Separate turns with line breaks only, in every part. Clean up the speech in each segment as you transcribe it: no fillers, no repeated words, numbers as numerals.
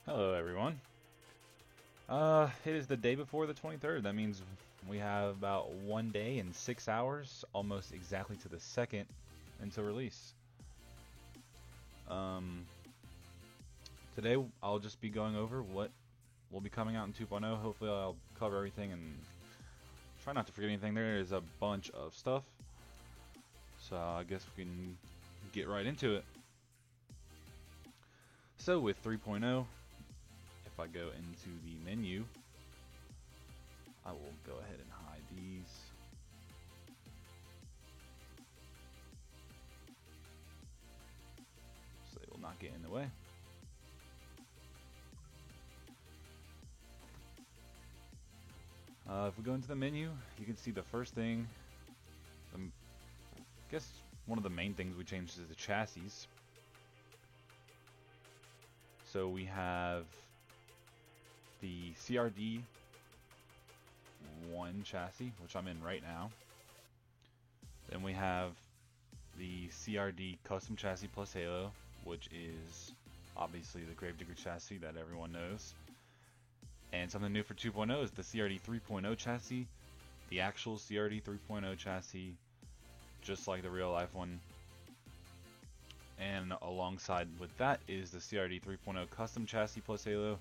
Hello, everyone. It is the day before the 23rd. That means we have about 1 day and 6 hours, almost exactly to the second, until release. Um, Today I'll just be going over what will be coming out in 2.0. Hopefully, I'll cover everything and try not to forget anything. There is a bunch of stuff, so I guess we can get right into it. So, with 3.0, if I go into the menu, I will go ahead and hide these. So they will not get in the way. If we go into the menu, you can see the first thing, I guess one of the main things we changed is the chassis. So we have the CRD 1 chassis, which I'm in right now. Then we have the CRD Custom Chassis Plus Halo, which is obviously the Gravedigger chassis that everyone knows. And something new for 2.0 is the CRD 3.0 chassis, the actual CRD 3.0 chassis, just like the real life one. And alongside with that is the CRD 3.0 Custom Chassis Plus Halo,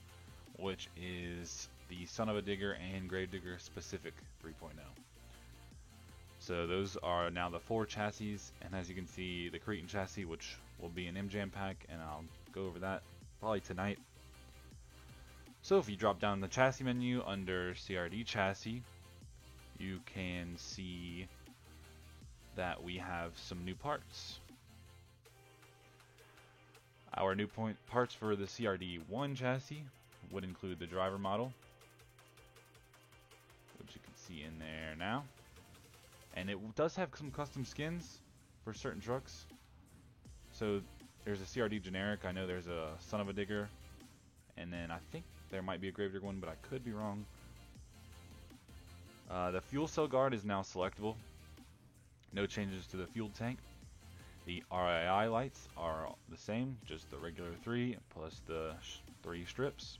which is the Son of a Digger and Gravedigger specific 3.0. So those are now the 4 chassis, and as you can see, the Cretan chassis, which will be an MJAM pack, and I'll go over that probably tonight. So if you drop down the chassis menu under CRD chassis, you can see that we have some new parts. Our new parts for the CRD1 chassis would include the driver model, which you can see in there now. And it does have some custom skins for certain trucks. So there's a CRD generic, I know there's a Son of a Digger, and then I think there might be a Gravedigger one, but I could be wrong. The fuel cell guard is now selectable. No changes to the fuel tank. The RII lights are the same, just the regular 3 plus the 3 strips.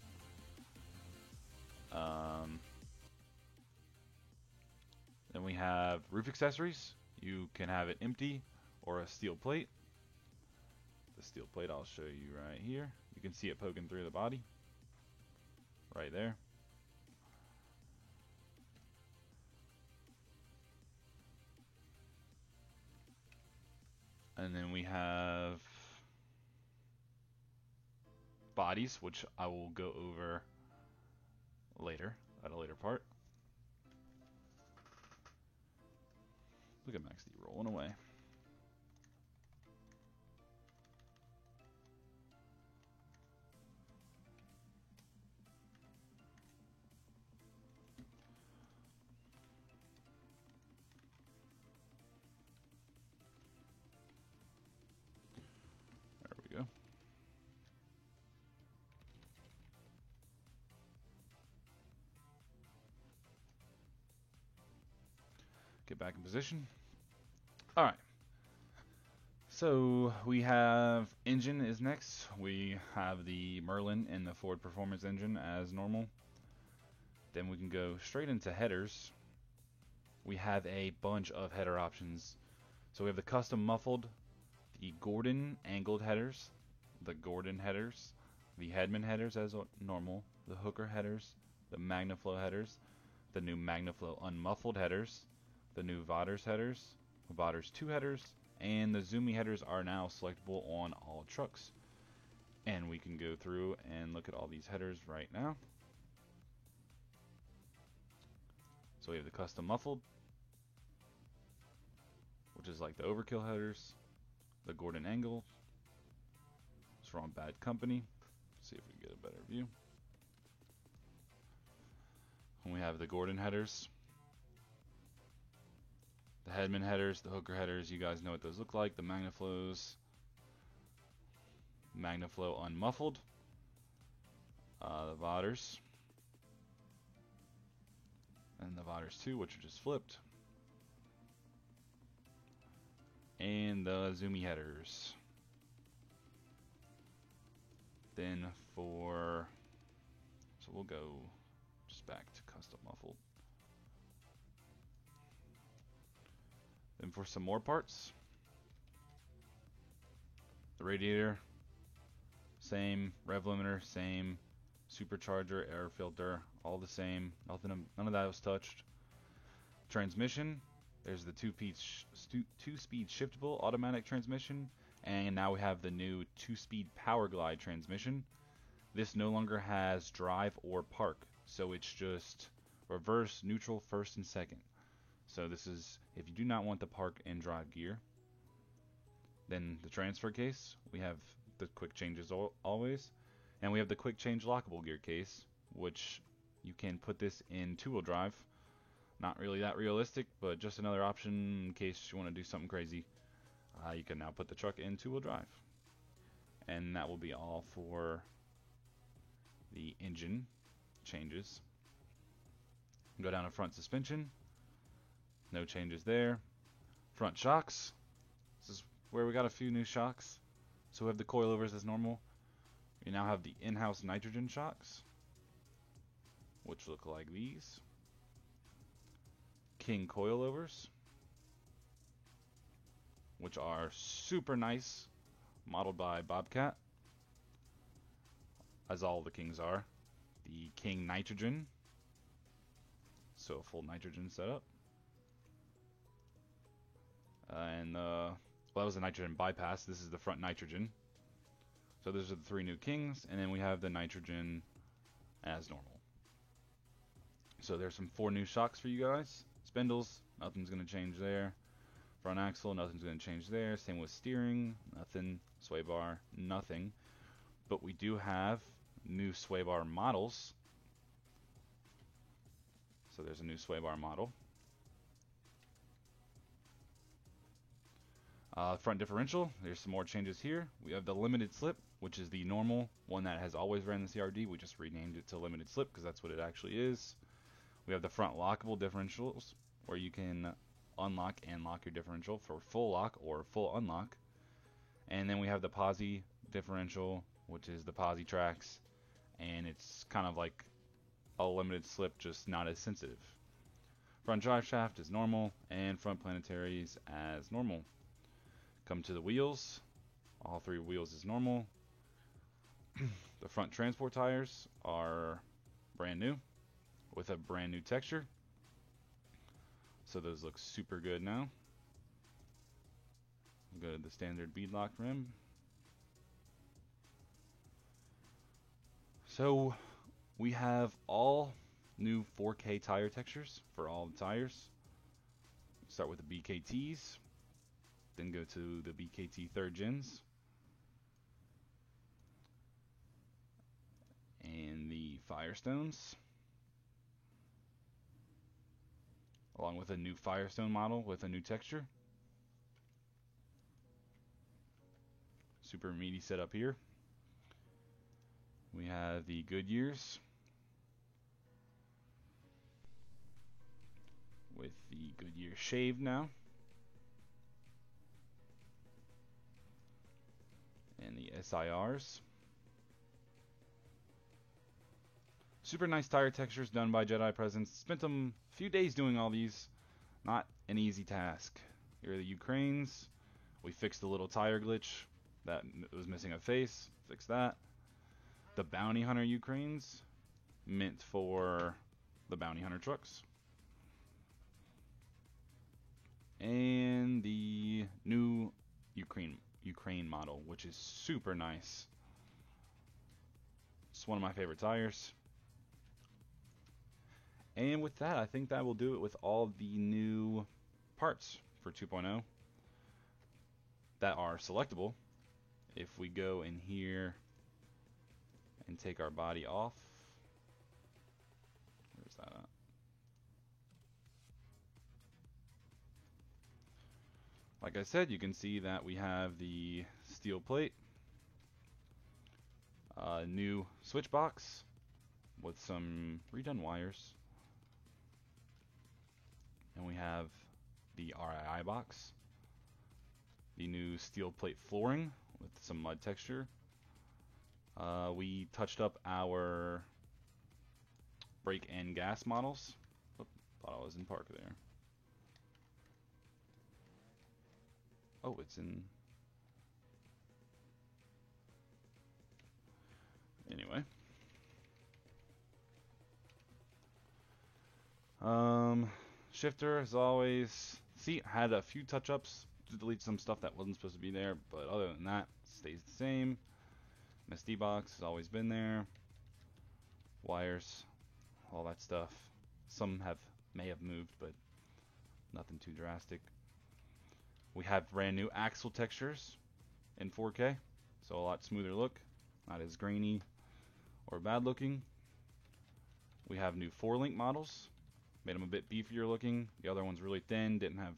Then we have roof accessories. You can have it empty or a steel plate. The steel plate I'll show you right here. You can see it poking through the body. Right there. And then we have bodies, which I will go over later, at a later part. Look at Max D rolling away. There we go. Get back in position. Alright. So we have engine is next. We have the Merlin and the Ford Performance engine as normal. Then we can go straight into headers. We have a bunch of header options. So we have the custom muffled, the Gordon angled headers, the Gordon headers, the Hedman headers as normal, the Hooker headers, the Magnaflow headers, the new Magnaflow unmuffled headers, the new Vaaders headers, Vaaders 2 headers, and the Zoomy headers are now selectable on all trucks. And we can go through and look at all these headers right now. So we have the custom muffled, which is like the Overkill headers, the Gordon angle, it's from Bad Company. Let's see if we can get a better view. And we have the Gordon headers, the Hedman headers, the Hooker headers, you guys know what those look like, the Magnaflows, Magnaflow unmuffled, the Vaaders, and the Vaaders 2, which are just flipped, and the Zoomy headers. Then for, so we'll go just back to custom muffled. Then for some more parts, the radiator, same. Rev limiter, same. Supercharger, air filter, all the same. None of that was touched. Transmission, there's the two-speed shiftable automatic transmission, and now we have the new 2-speed power glide transmission. This no longer has drive or park, so it's just reverse, neutral, first and second. So this is if you do not want the park and drive gear. Then the transfer case, we have the quick changes always, and we have the quick change lockable gear case, which you can put this in 2-wheel drive. Not really that realistic, but just another option in case you want to do something crazy. You can now put the truck in 2-wheel drive. And that will be all for the engine changes. Go down to front suspension. No changes there. Front shocks. This is where we got a few new shocks. So we have the coilovers as normal. We now have the in-house nitrogen shocks, which look like these. King coilovers, which are super nice, modeled by Bobcat, as all the Kings are. The King nitrogen, so a full nitrogen setup. Well, that was the nitrogen bypass. This is the front nitrogen. So those are the 3 new Kings, and then we have the nitrogen as normal. So there's some 4 new shocks for you guys. Spindles, nothing's going to change there. Front axle, nothing's going to change there. Same with steering, nothing. Sway bar, nothing. But we do have new sway bar models. So there's a new sway bar model. Front differential, there's some more changes here. We have the limited slip, which is the normal one that has always ran the CRD. We just renamed it to limited slip because that's what it actually is. We have the front lockable differentials, where you can unlock and lock your differential for full lock or full unlock. And then we have the posi differential, which is the posi tracks, and it's kind of like a limited slip, just not as sensitive. Front drive shaft is normal, and front planetaries as normal. Come to the wheels. All 3 wheels is normal. The front transport tires are brand new with a brand new texture. So those look super good now. We'll go to the standard beadlock rim. So we have all new 4K tire textures for all the tires. Start with the BKTs, then go to the BKT 3rd gens, and the Firestones, along with a new Firestone model with a new texture. Super meaty setup here. We have the Goodyears with the Goodyear shaved now, and the SIRs. Super nice tire textures done by Jedi Presence. Spent them a few days doing all these. Not an easy task. Here are the Ukraines. We fixed the little tire glitch that was missing a face. Fixed that. The Bounty Hunter Ukraines, meant for the Bounty Hunter trucks. And the new Ukraine model, which is super nice. It's one of my favorite tires. And with that, I think that will do it with all the new parts for 2.0 that are selectable. If we go in here and take our body off, where's that at? Like I said, you can see that we have the steel plate, new switch box with some redone wires, and we have the RII box, the new steel plate flooring with some mud texture, We touched up our brake and gas models. Oop, thought I was in park there. Oh, it's in... Anyway. Shifter, as always. See, had a few touch-ups to delete some stuff that wasn't supposed to be there, but other than that, stays the same. MSD box has always been there. Wires, all that stuff. Some may have moved, but nothing too drastic. We have brand new axle textures in 4K, so a lot smoother look, not as grainy or bad looking. We have new 4-link models, made them a bit beefier looking. The other one's really thin, didn't have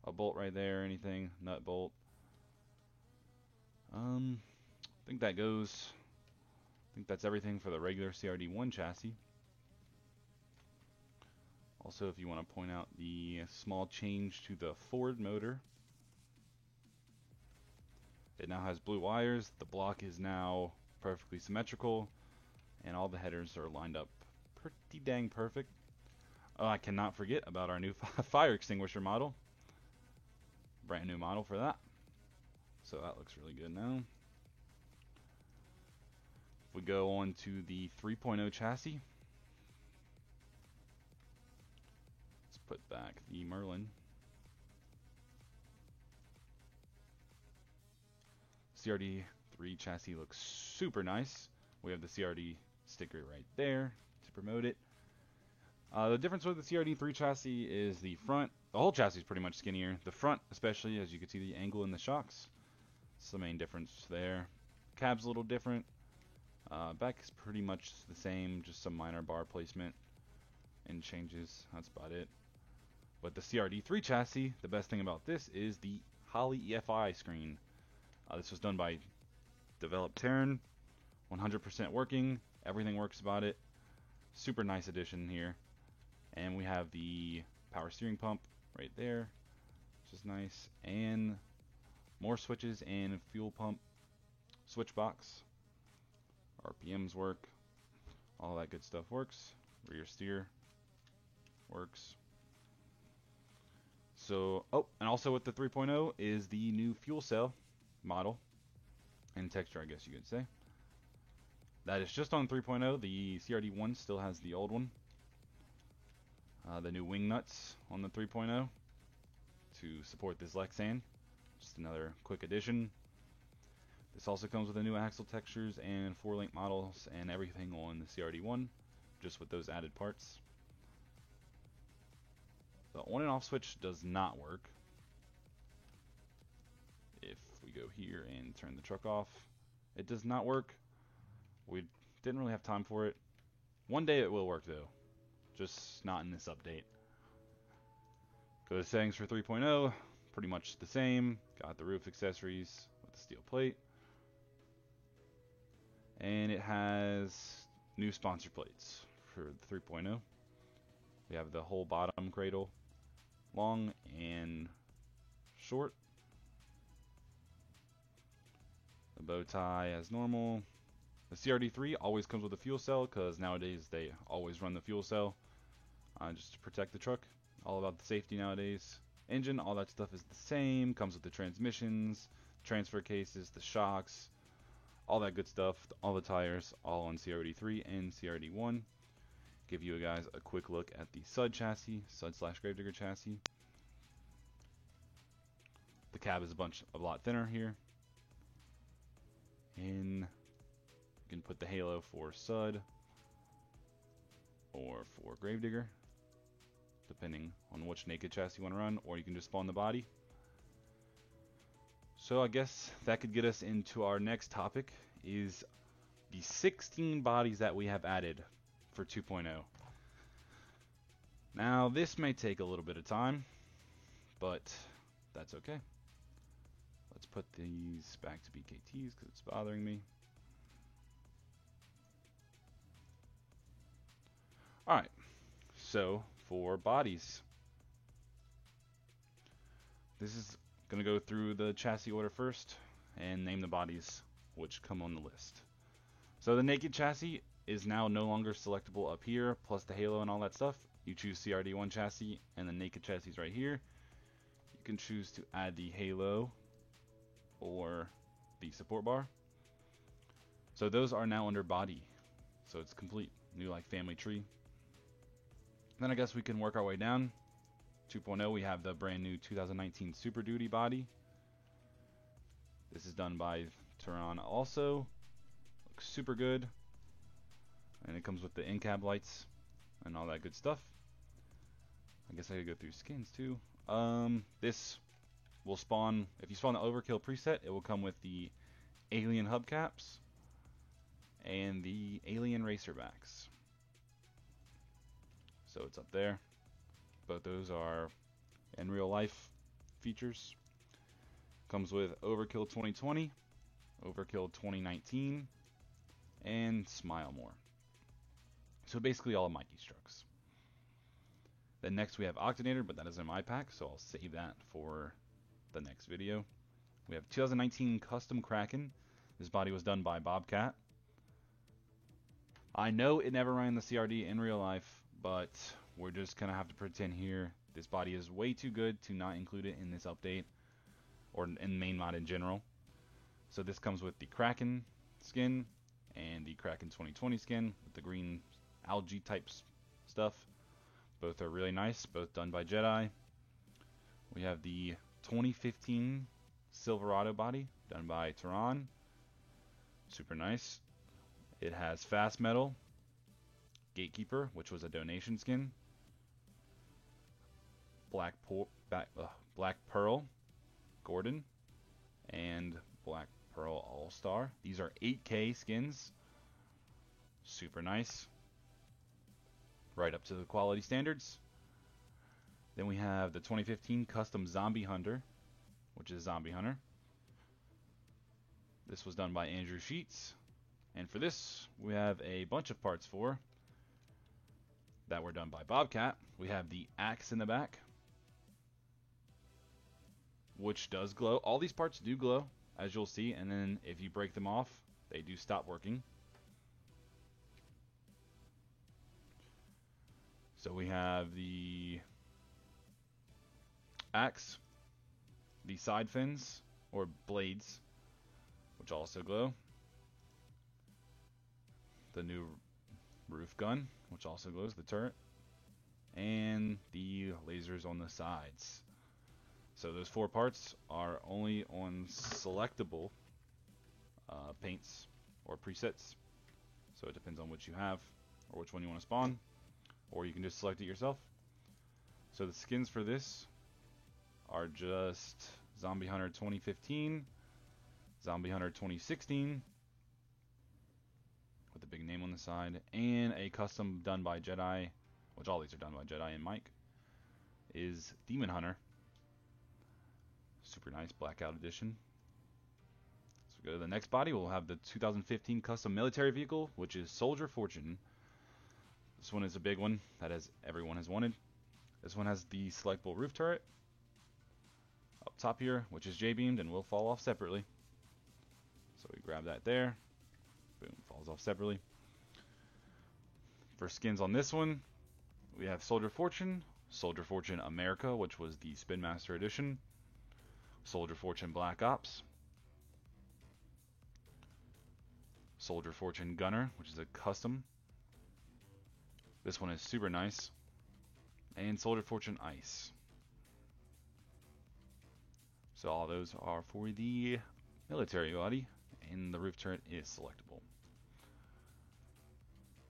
a bolt right there or anything, nut bolt. I think that goes. I think that's everything for the regular CRD1 chassis. Also, if you want to point out the small change to the Ford motor, it now has blue wires. The block is now perfectly symmetrical, and all the headers are lined up pretty dang perfect. Oh, I cannot forget about our new fire extinguisher model. Brand new model for that. So that looks really good now. If we go on to the 3.0 chassis, let's put back the Merlin. CRD3 chassis looks super nice. We have the CRD sticker right there to promote it. The difference with the CRD3 chassis is the front. The whole chassis is pretty much skinnier. The front, especially, as you can see the angle in the shocks. It's the main difference there. Cab's a little different. Back is pretty much the same, just some minor bar placement and changes. That's about it. But the CRD3 chassis, the best thing about this is the Holley EFI screen. This was done by Develop Terran. 100% working. Everything works about it. Super nice addition here. And we have the power steering pump right there, which is nice. And more switches and fuel pump switch box. RPMs work. All that good stuff works. Rear steer works. So, oh, and also with the 3.0 is the new fuel cell model and texture, I guess you could say. That is just on 3.0. The CRD1 still has the old one. The new wing nuts on the 3.0 to support this Lexan. Just another quick addition. This also comes with the new axle textures and 4-link models and everything on the CRD1, just with those added parts. The on and off switch does not work. If we go here and turn the truck off, it does not work. We didn't really have time for it. One day it will work though, just not in this update. Go to settings for 3.0, pretty much the same. Got the roof accessories with the steel plate. And it has new sponsor plates for the 3.0. We have the whole bottom cradle, long and short. The bow tie as normal. The CRD3 always comes with a fuel cell because nowadays they always run the fuel cell just to protect the truck. All about the safety nowadays. Engine, all that stuff is the same. Comes with the transmissions, transfer cases, the shocks, all that good stuff. All the tires, all on CRD3 and CRD1. Give you guys a quick look at the SUD chassis, SUD/Gravedigger chassis. The cab is a lot thinner here. And you can put the halo for SUD or for Gravedigger, depending on which naked chassis you want to run, or you can just spawn the body. So I guess that could get us into our next topic, is the 16 bodies that we have added for 2.0. Now this may take a little bit of time, but that's okay. Let's put these back to BKTs because it's bothering me. Alright, so for bodies, this is going to go through the chassis order first and name the bodies which come on the list. So the naked chassis is now no longer selectable up here, plus the halo and all that stuff. You choose CRD1 chassis, and the naked chassis is right here. You can choose to add the halo or the support bar. So those are now under body. So it's complete. New like family tree. Then I guess we can work our way down. 2.0, we have the brand new 2019 Super Duty body. This is done by Turan also. Looks super good. And it comes with the in-cab lights and all that good stuff. I guess I could go through skins too. This will spawn, if you spawn the Overkill preset, it will come with the Alien hubcaps and the Alien racerbacks. So it's up there. Both those are in real life features. Comes with Overkill 2020, Overkill 2019, and Smile More. So basically all of Mikey's trucks. Then next we have Octanator, but that is in my pack, so I'll save that for the next video. We have 2019 Custom Kraken. This body was done by Bobcat. I know it never ran the CRD in real life, but we're just going to have to pretend here. This body is way too good to not include it in this update, or in main mod in general. So this comes with the Kraken skin and the Kraken 2020 skin with the green algae type stuff. Both are really nice, both done by Jedi. We have the 2015 Silverado body done by Turan. Super nice. It has Fast Metal, Gatekeeper, which was a donation skin, Black Pearl, Gordon, and Black Pearl All-Star. These are 8K skins. Super nice. Right up to the quality standards. Then we have the 2015 Custom Zombie Hunter, which is Zombie Hunter. This was done by Andrew Sheets. And for this, we have a bunch of parts for that were done by Bobcat. We have the axe in the back, which does glow. All these parts do glow, as you'll see, and then if you break them off, they do stop working. So we have the axe, the side fins, or blades, which also glow. The new roof gun, which also glows, the turret, and the lasers on the sides. So those 4 parts are only on selectable paints or presets. So it depends on which you have or which one you want to spawn, or you can just select it yourself. So the skins for this are just Zombie Hunter 2015, Zombie Hunter 2016, with a big name on the side, and a custom done by Jedi, which all these are done by Jedi and Mike, is Demon Hunter. Super nice Blackout Edition. So we go to the next body. We'll have the 2015 custom military vehicle, which is Soldier Fortune. This one is a big one that everyone has wanted. This one has the selectable roof turret up top here, which is J-beamed and will fall off separately. So we grab that there. Boom, falls off separately. For skins on this one, we have Soldier Fortune America, which was the Spin Master Edition, Soldier Fortune Black Ops, Soldier Fortune Gunner, which is a custom. This one is super nice, and Soldier Fortune Ice. So all those are for the military body, and the roof turret is selectable.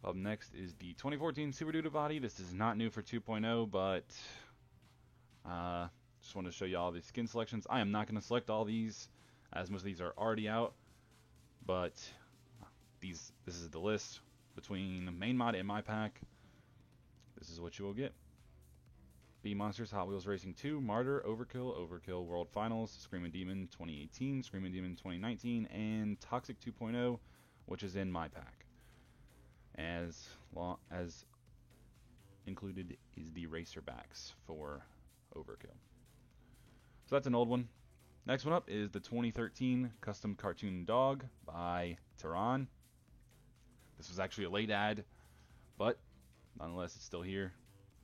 Up next is the 2014 Super Duty body. This is not new for 2.0, but just wanted to show you all the skin selections. I am not going to select all these, as most of these are already out, but this is the list between main mod and my pack. This is what you will get. B Monsters Hot Wheels Racing 2, Martyr, Overkill World Finals, Screaming Demon 2018, Screaming Demon 2019, and Toxic 2.0, which is in my pack. As included is the racerbacks for Overkill. So that's an old one. Next one up is the 2013 Custom Cartoon Dog by Turan. This was actually a late ad, but nonetheless, it's still here.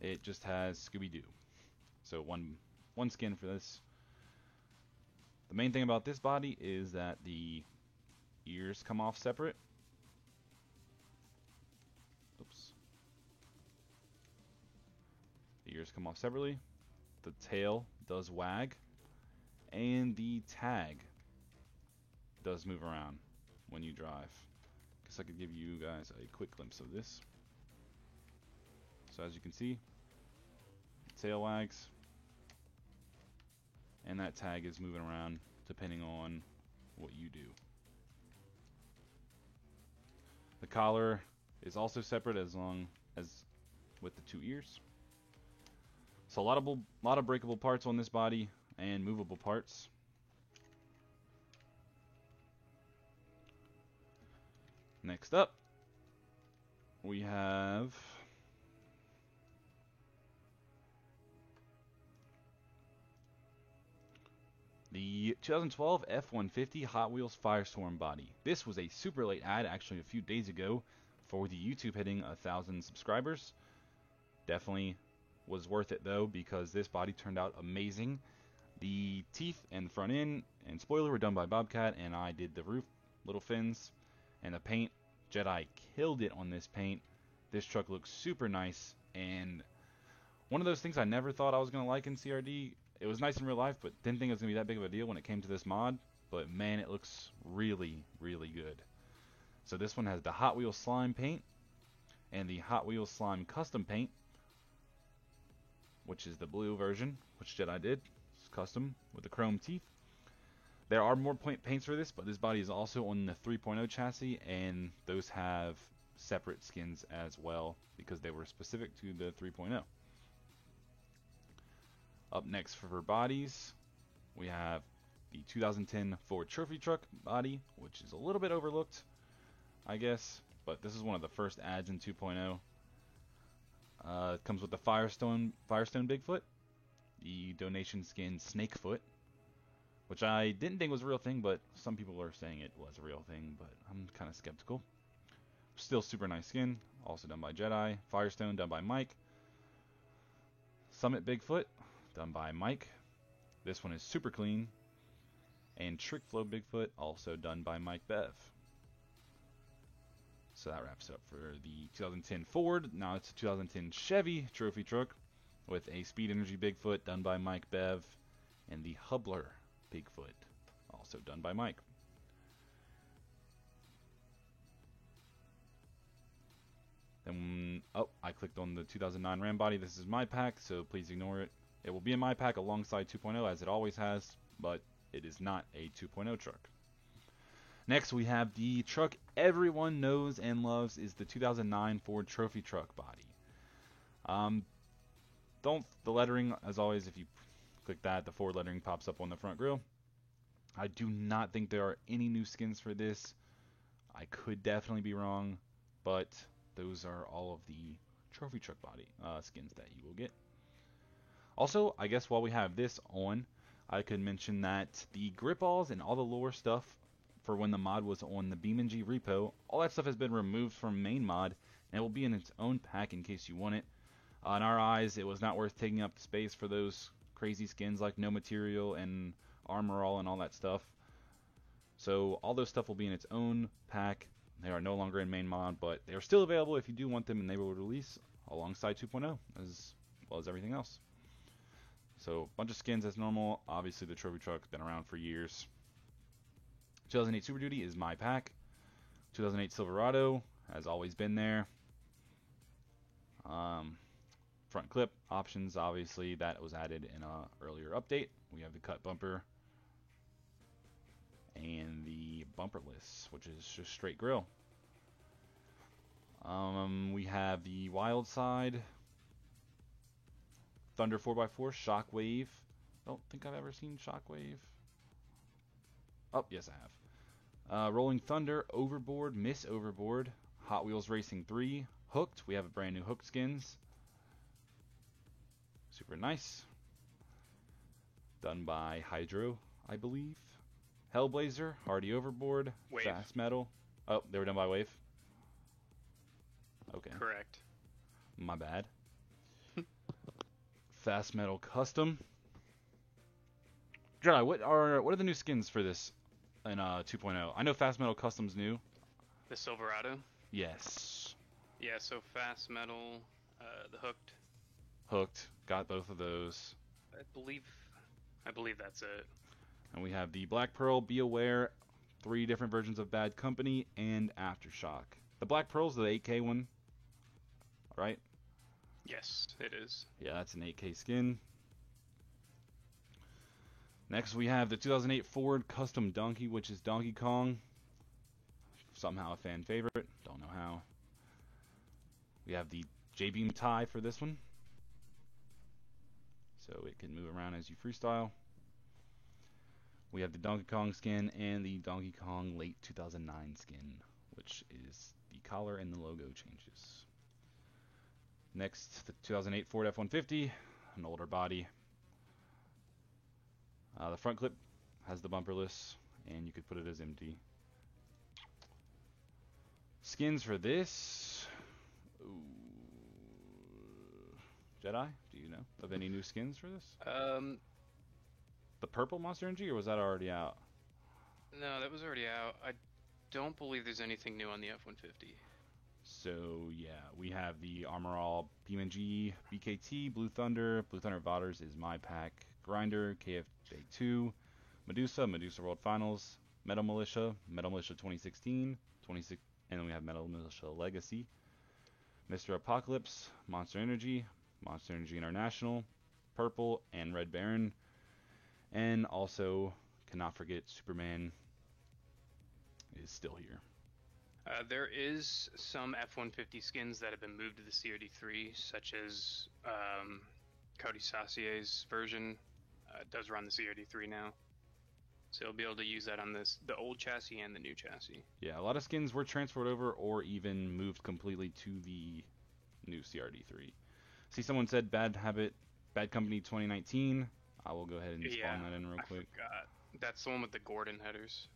It just has Scooby-Doo. So one skin for this. The main thing about this body is that the ears come off separate. Oops. The ears come off separately. The tail does wag. And the tag does move around when you drive. Guess I could give you guys a quick glimpse of this. So as you can see, tail wags, and that tag is moving around depending on what you do. The collar is also separate as long as with the two ears. So a lot of breakable parts on this body and movable parts. Next up, we have the 2012 F-150 Hot Wheels Firestorm body. This was a super late ad, actually a few days ago, for the YouTube hitting 1,000 subscribers. Definitely was worth it though, because this body turned out amazing. The teeth and front end and spoiler were done by Bobcat, and I did the roof, little fins, and the paint. Jedi killed it on this paint. This truck looks super nice, and one of those things I never thought I was going to like in CRD. It was nice in real life, but didn't think it was going to be that big of a deal when it came to this mod. But man, it looks really, really good. So this one has the Hot Wheels Slime paint and the Hot Wheels Slime custom paint, which is the blue version, which Jedi did. It's custom with the chrome teeth. There are more paints for this, but this body is also on the 3.0 chassis, and those have separate skins as well because they were specific to the 3.0. Up next for bodies, we have the 2010 Ford Trophy Truck body, which is a little bit overlooked, I guess, but this is one of the first ads in 2.0. It comes with the Firestone Bigfoot, the donation skin Snakefoot, which I didn't think was a real thing, but some people are saying it was a real thing, but I'm kind of skeptical. Still super nice skin, also done by Jedi. Firestone done by Mike. Summit Bigfoot done by Mike. This one is super clean. And Trick Flow Bigfoot also done by Mike Bev. So that wraps it up for the 2010 Ford. Now it's a 2010 Chevy Trophy Truck with a Speed Energy Bigfoot done by Mike Bev, and the Hubler Bigfoot, also done by Mike. Then, I clicked on the 2009 Ram body. This is my pack, so please ignore it. It will be in my pack alongside 2.0, as it always has, but it is not a 2.0 truck. Next, we have the truck everyone knows and loves is the 2009 Ford Trophy Truck body. The lettering, as always, if you click that, the Ford lettering pops up on the front grille. I do not think there are any new skins for this. I could definitely be wrong, but those are all of the Trophy Truck body skins that you will get. Also, I guess while we have this on, I could mention that the grip balls and all the lore stuff for when the mod was on the BeamNG repo, all that stuff has been removed from main mod, and it will be in its own pack in case you want it. In our eyes, it was not worth taking up the space for those crazy skins like No Material and Armor All and all that stuff. So all those stuff will be in its own pack. They are no longer in main mod, but they are still available if you do want them, and they will release alongside 2.0 as well as everything else. So a bunch of skins as normal. Obviously the Trophy Truck's been around for years. 2008 Super Duty is my pack. 2008 Silverado has always been there. Front clip options, obviously that was added in an earlier update. We have the cut bumper and the bumperless, which is just straight grille. We have the Wild Side Thunder 4x4 Shockwave. Don't think I've ever seen Shockwave. Oh, yes I have. Rolling Thunder, Overboard, Miss Overboard, Hot Wheels Racing 3, Hooked. We have a brand new Hooked skins. Super nice. Done by Hydro, I believe. Hellblazer, Hardy Overboard,
Wave.
Fast Metal. Oh, they were done by Wave. Okay,
Correct.
my bad. Fast Metal Custom. Jedi, what are the new skins for this in 2.0? I know Fast Metal Custom's new.
The Silverado.
Yes.
Yeah, so Fast Metal, the Hooked.
Hooked. Got both of those.
I believe, I believe that's it.
And we have the Black Pearl, Be Aware, 3 different versions of Bad Company, and Aftershock. The Black Pearl's the 8K one, right?
Yes, it is.
Yeah, that's an 8K skin. Next, we have the 2008 Ford Custom Donkey, which is Donkey Kong. Somehow a fan favorite. Don't know how. We have the J-Beam tie for this one, so it can move around as you freestyle. We have the Donkey Kong skin and the Donkey Kong late 2009 skin, which is the collar and the logo changes. Next, the 2008 Ford F-150, an older body. The front clip has the bumperless, and you could put it as empty. Skins for this. Ooh. Jedi, do you know of any new skins for this? The purple Monster Energy, or was that already out?
No, that was already out. I don't believe there's anything new on the F-150.
So yeah, we have the Armor All BeamNG, BKT, Blue Thunder Vauders is my pack, Grinder, KFJ2, Medusa World Finals, Metal Militia 2016, and then we have Metal Militia Legacy, Mr. Apocalypse, Monster Energy International, Purple, and Red Baron, and also cannot forget Superman is still here.
There is some F-150 skins that have been moved to the CRD3, such as Cody Sassier's version does run the CRD3 now. So you'll be able to use that on the old chassis and the new chassis.
Yeah, a lot of skins were transferred over or even moved completely to the new CRD3. See, someone said Bad Company 2019. I will go ahead and spawn that in real quick.
I forgot. That's the one with the Gordon headers.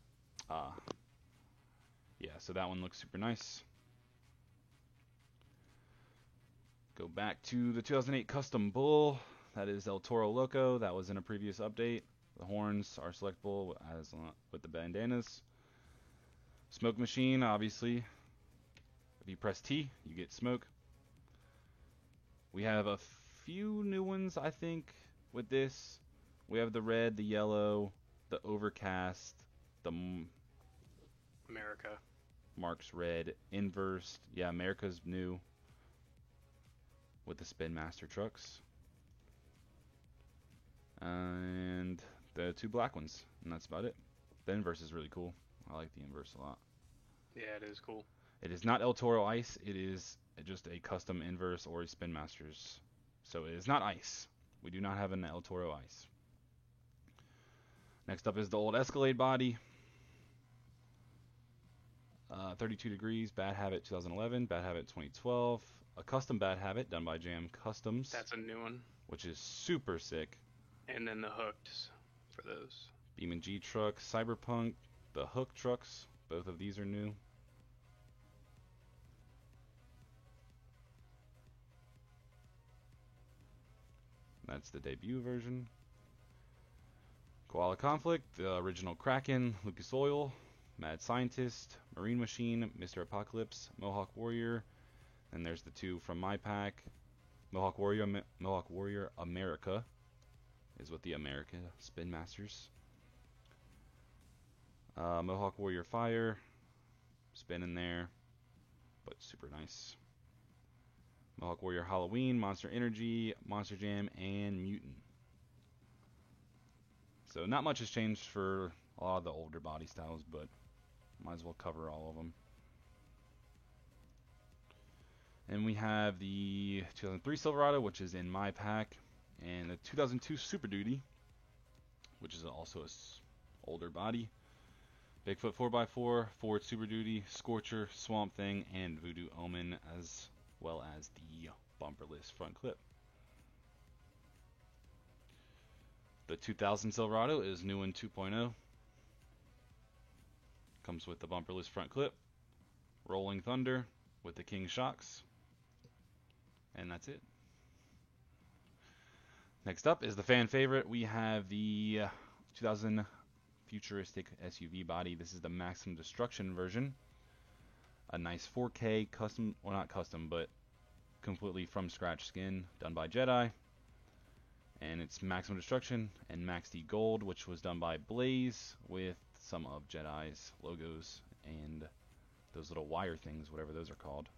Yeah, so that one looks super nice. Go back to the 2008 Custom Bull. That is El Toro Loco. That was in a previous update. The horns are selectable as with the bandanas. Smoke Machine, obviously. If you press T, you get smoke. We have a few new ones, I think, with this. We have the red, the yellow, the overcast, the
America.
Mark's red, inversed. Yeah, America's new with the Spin Master trucks. And the 2 black ones, and that's about it. The inverse is really cool. I like the inverse a lot.
Yeah, it is cool.
It is not El Toro Ice. It is just a custom inverse or a Spin Masters. So it is not ice. We do not have an El Toro Ice. Next up is the old Escalade body. 32 Degrees, Bad Habit 2011, Bad Habit 2012. A custom Bad Habit done by Jam Customs.
That's a new one.
Which is super sick.
And then the Hooked for those.
BeamNG truck, Cyberpunk, the Hook trucks. Both of these are new. That's the debut version. Koala Conflict, the original Kraken, Lucas Oil, Mad Scientist, Marine Machine, Mr. Apocalypse, Mohawk Warrior. And there's the 2 from my pack. Mohawk Warrior America is with the America Spin Masters. Mohawk Warrior Fire, spin in there, but super nice. Mohawk Warrior Halloween, Monster Energy, Monster Jam, and Mutant. So not much has changed for a lot of the older body styles, but might as well cover all of them. And we have the 2003 Silverado, which is in my pack, and the 2002 Super Duty, which is also a older body. Bigfoot 4x4, Ford Super Duty, Scorcher, Swamp Thing, and Voodoo Omen, as well as the bumperless front clip. The 2000 Silverado is new in 2.0. Comes with the bumperless front clip, Rolling Thunder, with the King Shocks. And that's it. Next up is the fan favorite. We have the 2000 futuristic SUV body. This is the Maximum Destruction version. A nice 4K custom, well not custom, but completely from scratch skin done by Jedi. And it's Maximum Destruction and Max D Gold, which was done by Blaze with some of Jedi's logos and those little wire things, whatever those are called.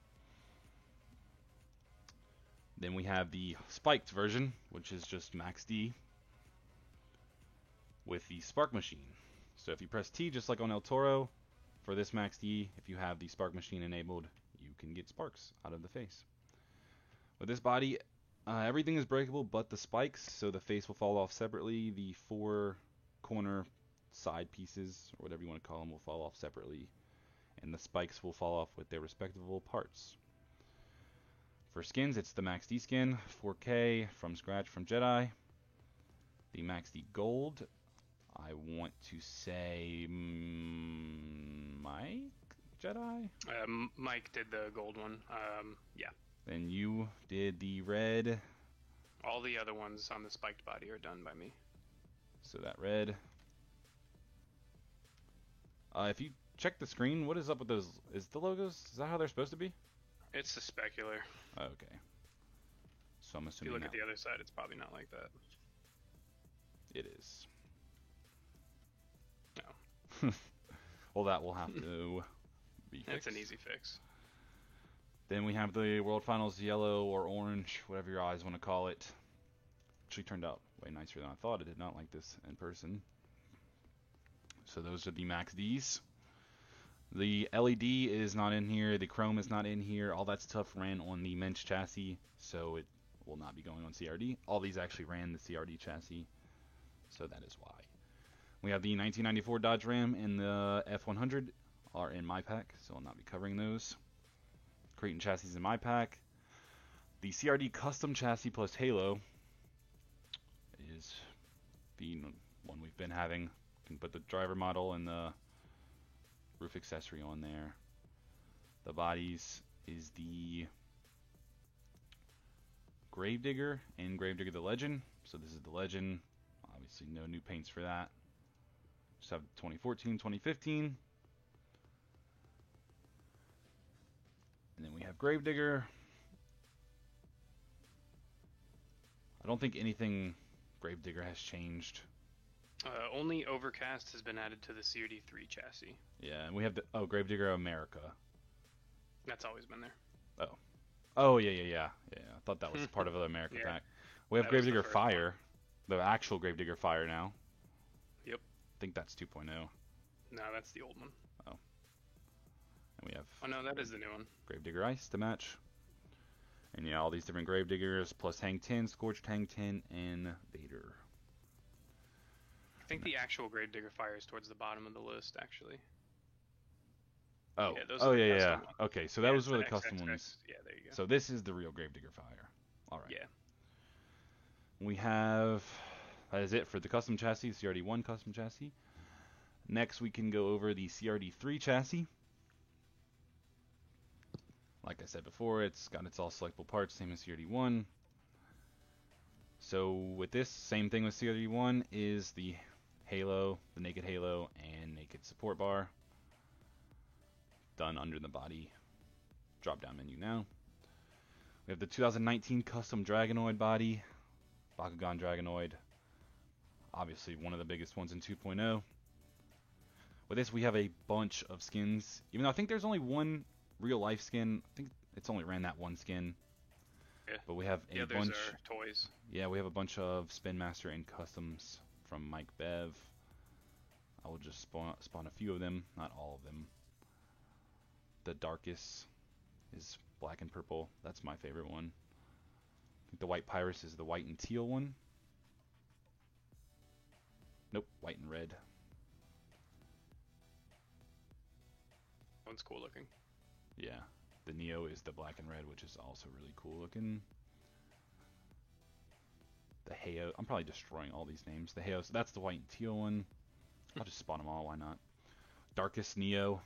Then we have the spiked version, which is just Max D with the Spark Machine. So if you press T, just like on El Toro, for this Max D, if you have the Spark Machine enabled, you can get sparks out of the face. With this body, everything is breakable but the spikes, so the face will fall off separately. The 4 corner side pieces, or whatever you want to call them, will fall off separately, and the spikes will fall off with their respective parts. For skins, it's the Max D skin, 4K, from scratch from Jedi. The Max D Gold, I want to say Mike Jedi?
Mike did the gold one. Yeah.
Then you did the red.
All the other ones on the spiked body are done by me.
So that red. If you check the screen, what is up with those? Is the logos, is that how they're supposed to be?
It's the specular.
Okay. So I'm
If you
assuming
look at the other side, it's probably not like that.
it is.
No.
Well, that will have to be fixed.
That's an easy fix.
Then we have the World Finals yellow or orange, whatever your eyes want to call it. Actually turned out way nicer than I thought. I did not like this in person. So those are the Max Ds. The LED is not in here. The chrome is not in here. All that stuff ran on the Mensch chassis, so it will not be going on CRD. All these actually ran the CRD chassis, so that is why. We have the 1994 Dodge Ram and the F100 are in my pack, so I'll not be covering those. Creighton chassis in my pack. The CRD custom chassis plus Halo is the one we've been having. You can put the driver model and the roof accessory on there. The bodies is the Gravedigger and Gravedigger the Legend. So this is the Legend. Obviously no new paints for that. Just have 2014, 2015. And then we have Gravedigger. I don't think anything Gravedigger has changed.
Only Overcast has been added to the CRD3 chassis.
Yeah, and we have the Gravedigger America.
That's always been there.
Oh yeah. I thought that was part of the America
Yeah.
pack. We have
That was the
Gravedigger
first
Fire, the actual Gravedigger Fire now.
Yep.
I think that's 2.0.
No, that's the old one.
And we have
Oh no, that is the new one.
Gravedigger Ice to match. And yeah, all these different Gravediggers plus Hang 10, Scorched Hang 10, and Vader.
I think the actual Gravedigger Fire is towards the bottom of the list, actually.
Oh,
Yeah, those are the
yeah.
custom ones.
Okay, so that was
it's
where the
the
custom
XXX.
ones.
Yeah, there you go.
So this is the real Gravedigger Fire. All right.
Yeah.
We have, that is it for the custom chassis, the CRD1 custom chassis. Next, we can go over the CRD3 chassis. Like I said before, it's got its all selectable parts, same as CRD1. So with this, same thing with CRD1 is the Halo, the naked Halo, and naked support bar. Done under the body drop-down menu now. We have the 2019 custom Dragonoid body, Bakugan Dragonoid. Obviously one of the biggest ones in 2.0. With this, we have a bunch of skins. Even though I think there's only one real-life skin. I think it's only ran that one skin.
Yeah.
But we have
The
a
others
bunch.
are toys.
Yeah, we have a bunch of Spin Master and customs from Mike Bev. I will just spawn a few of them, not all of them. The Darkest is black and purple. That's my favorite one. I think the White Pyrus is the white and teal one. Nope, white and red.
One's cool looking.
Yeah, the Neo is the black and red, which is also really cool looking. The Heyo, I'm probably destroying all these names. The Heyo, so that's the white and teal one. I'll just spawn them all, why not? Darkest Neo.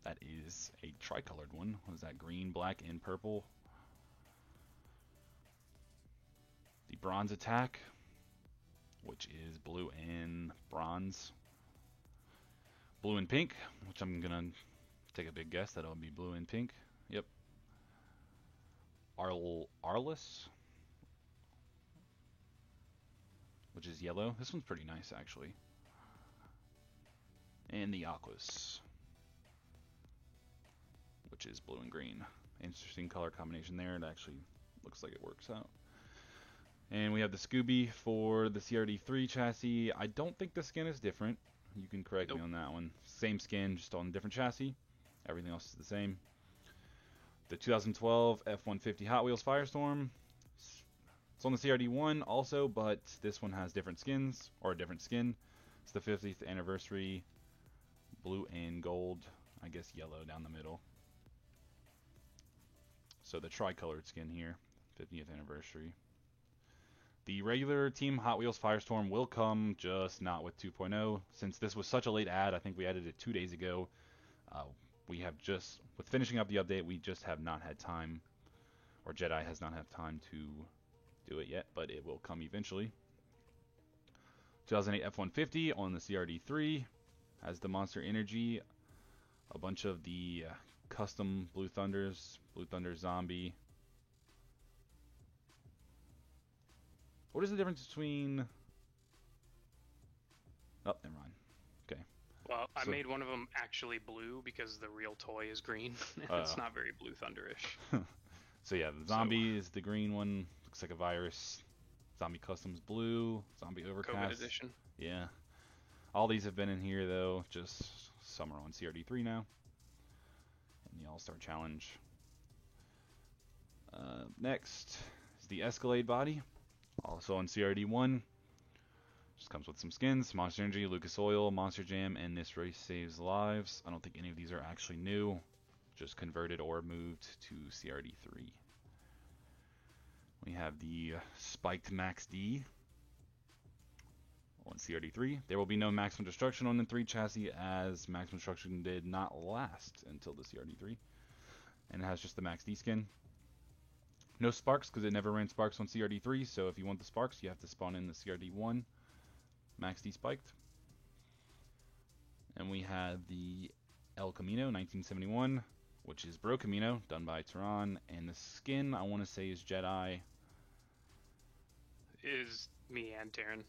That is a tricolored one. What is that? Green, black, and purple. The bronze attack, which is blue and bronze. Blue and pink, which I'm gonna take a big guess that it'll be blue and pink. Yep. Arliss, which is yellow. This one's pretty nice, actually. And the Aquas, which is blue and green. Interesting color combination there. It actually looks like it works out. And we have the Scooby for the CRD3 chassis. I don't think the skin is different. You can correct me on that one. Same skin, just on a different chassis. Everything else is the same. The 2012 F-150 Hot Wheels Firestorm. It's on the CRD1 also, but this one has different skins, or a different skin. It's the 50th anniversary, blue and gold, I guess yellow down the middle. So the tri-colored skin here, 50th anniversary. The regular Team Hot Wheels Firestorm will come, just not with 2.0. Since this was such a late add, I think we added it 2 days ago. We have just, with finishing up the update, we just have not had time, or Jedi has not had time to do it yet, but it will come eventually. 2008 F-150 on the CRD3 has the Monster Energy, a bunch of the custom Blue Thunders, Blue Thunder Zombie. What is the difference between... Oh, never mind. Okay.
Well, I made one of them actually blue because the real toy is green. It's not very Blue Thunder-ish.
So yeah, the Zombie is the green one. Looks like a virus. Zombie Customs blue. Zombie Overcast.
COVID edition.
Yeah. All these have been in here, though. Just some are on CRD3 now. And the All-Star Challenge. Next is the Escalade body. Also on CRD1. Just comes with some skins. Monster Energy, Lucas Oil, Monster Jam, and This Race Saves Lives. I don't think any of these are actually new. Just converted or moved to CRD3. We have the Spiked Max D on CRD3. There will be no Maximum Destruction on the 3 chassis, as Maximum Destruction did not last until the CRD3. And it has just the Max D skin. No Sparks, because it never ran Sparks on CRD3, so if you want the Sparks, you have to spawn in the CRD1 Max D Spiked. And we have the El Camino 1971, which is Bro Camino, done by Tehran, and the skin, I want to say, is Jedi.
Is me and Terran.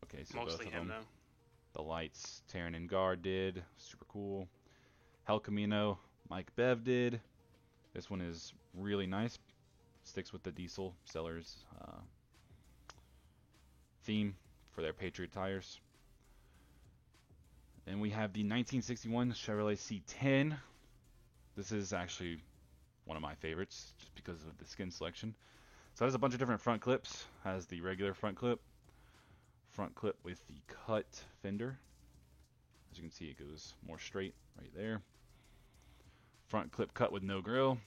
Okay, so
mostly
both of
him,
them.
though.
The lights, Terran and Guard did. Super cool. Hell Camino, Mike Bev did. This one is really nice. Sticks with the Diesel Sellers theme for their Patriot tires. And we have the 1961 Chevrolet C10. This is actually one of my favorites just because of the skin selection. So it has a bunch of different front clips. Has the regular front clip with the cut fender. As you can see, it goes more straight right there. Front clip cut with no grill.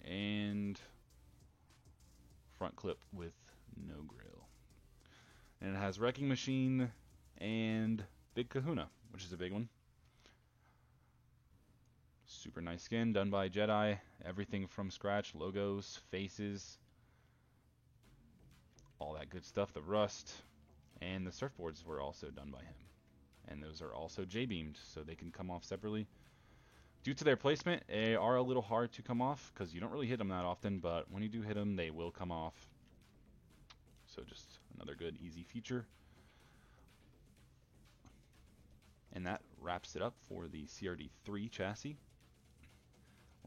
And front clip with no grill. And it has Wrecking Machine and Big Kahuna, which is a big one. Super nice skin, done by Jedi. Everything from scratch, logos, faces, all that good stuff. The rust and the surfboards were also done by him. And those are also J-beamed, so they can come off separately. Due to their placement, they are a little hard to come off because you don't really hit them that often, but when you do hit them, they will come off. So just another good, easy feature. And that wraps it up for the CRD3 chassis.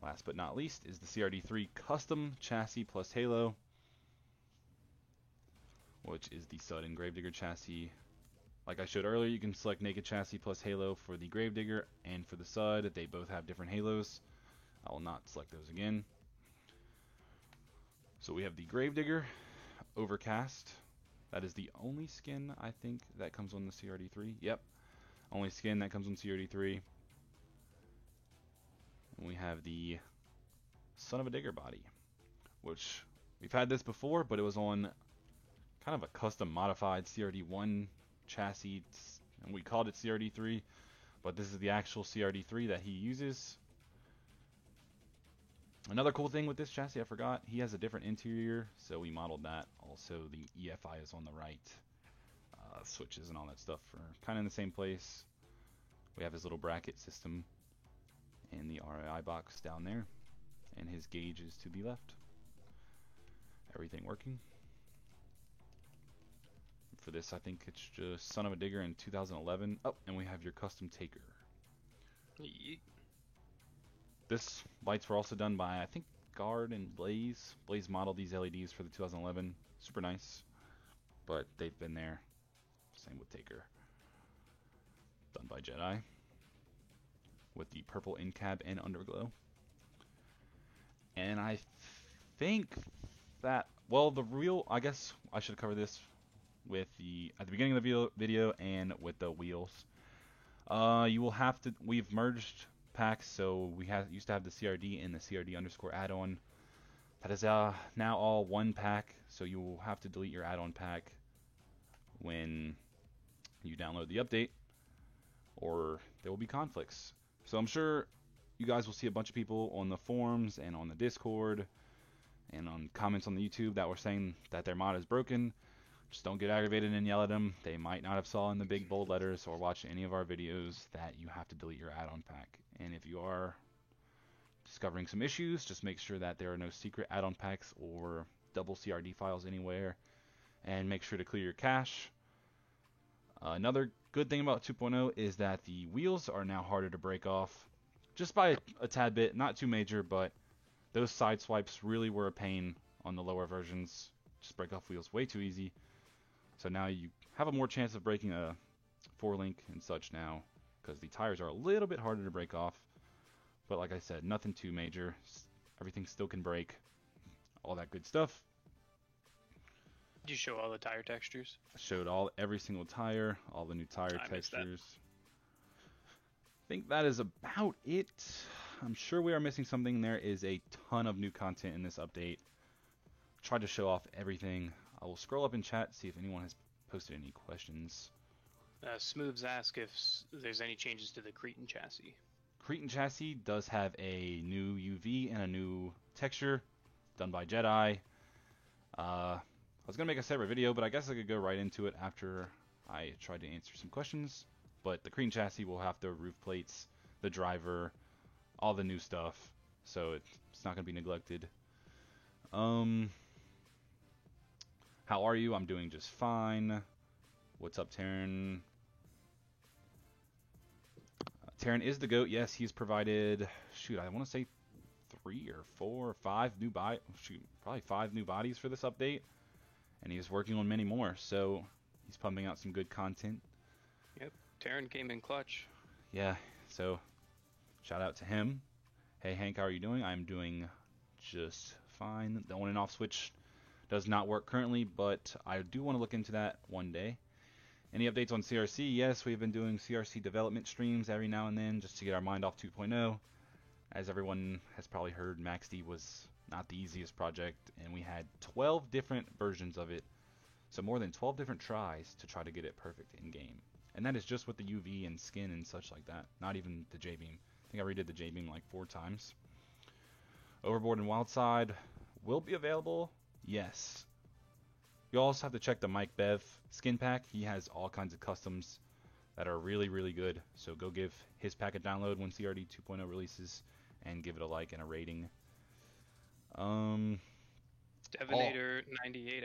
Last but not least is the CRD3 Custom Chassis plus Halo, which is the Sud and Gravedigger chassis. Like I showed earlier, you can select Naked Chassis plus Halo for the Gravedigger and for the Sud. They both have different halos. I will not select those again. So we have the Gravedigger Overcast. That is the only skin, I think, that comes on the CRD3. Yep, only skin that comes on CRD3. And we have the Son of a Digger body, which we've had this before, but it was on kind of a custom modified CRD1 chassis, and we called it CRD3, but this is the actual CRD3 that he uses. Another cool thing with this chassis, I forgot, he has a different interior, so we modeled that. Also, the EFI is on the right. Switches and all that stuff are kind of in the same place. We have his little bracket system and the RAI box down there, and his gauge is to the left. Everything working. For this, I think it's just Son of a Digger in 2011. Oh, and we have your custom taker.
Yeet.
This lights were also done by, I think, Guard and Blaze. Blaze modeled these LEDs for the 2011. Super nice, but they've been there. Same with Taker. Done by Jedi. With the purple in-cab and underglow. And I think that, well, the real, I guess I should cover this with at the beginning of the video and with the wheels. You will have to, we've merged packs, so we used to have the CRD and the CRD underscore add-on. That is now all one pack, so you will have to delete your add-on pack when you download the update, or there will be conflicts. So I'm sure you guys will see a bunch of people on the forums and on the Discord and on comments on the YouTube that were saying that their mod is broken. Just don't get aggravated and yell at them. They might not have saw in the big bold letters or watched any of our videos that you have to delete your add-on pack. And if you are discovering some issues, just make sure that there are no secret add-on packs or double CRD files anywhere, and make sure to clear your cache. Another good thing about 2.0 is that the wheels are now harder to break off, just by a tad bit, not too major, but those side swipes really were a pain on the lower versions. Just break off wheels way too easy. So now you have a more chance of breaking a 4-link and such now, because the tires are a little bit harder to break off. But like I said, nothing too major. Everything still can break. All that good stuff.
Did you show all the tire textures?
I showed every single tire, all the new tire textures. I think that is about it. I'm sure we are missing something. There is a ton of new content in this update. Tried to show off everything. I will scroll up in chat, see if anyone has posted any questions.
Smooths ask if there's any changes to the Cretan chassis.
Cretan chassis does have a new UV and a new texture done by Jedi. I was going to make a separate video, but I guess I could go right into it after I tried to answer some questions. But the Cretan chassis will have the roof plates, the driver, all the new stuff, so it's not going to be neglected. How are you? I'm doing just fine. What's up, Taryn? Taryn is the GOAT. Yes, he's provided, I want to say 3 or 4 or 5 new probably 5 new bodies for this update. And he's working on many more, so he's pumping out some good content.
Yep, Taryn came in clutch.
Yeah, so shout out to him. Hey Hank, how are you doing? I'm doing just fine. The on and off switch does not work currently, but I do want to look into that one day. Any updates on CRC? Yes, we've been doing CRC development streams every now and then just to get our mind off 2.0. As everyone has probably heard, MaxD was not the easiest project, and we had 12 different versions of it, so more than 12 different tries to try to get it perfect in game. And that is just with the UV and skin and such like that, not even the J-beam. I think I redid the J-beam like 4 times. Overboard and Wildside will be available. Yes. You also have to check the Mike Bev skin pack. He has all kinds of customs that are really, really good. So go give his pack a download when CRD 2.0 releases and give it a like and a rating.
Devinator98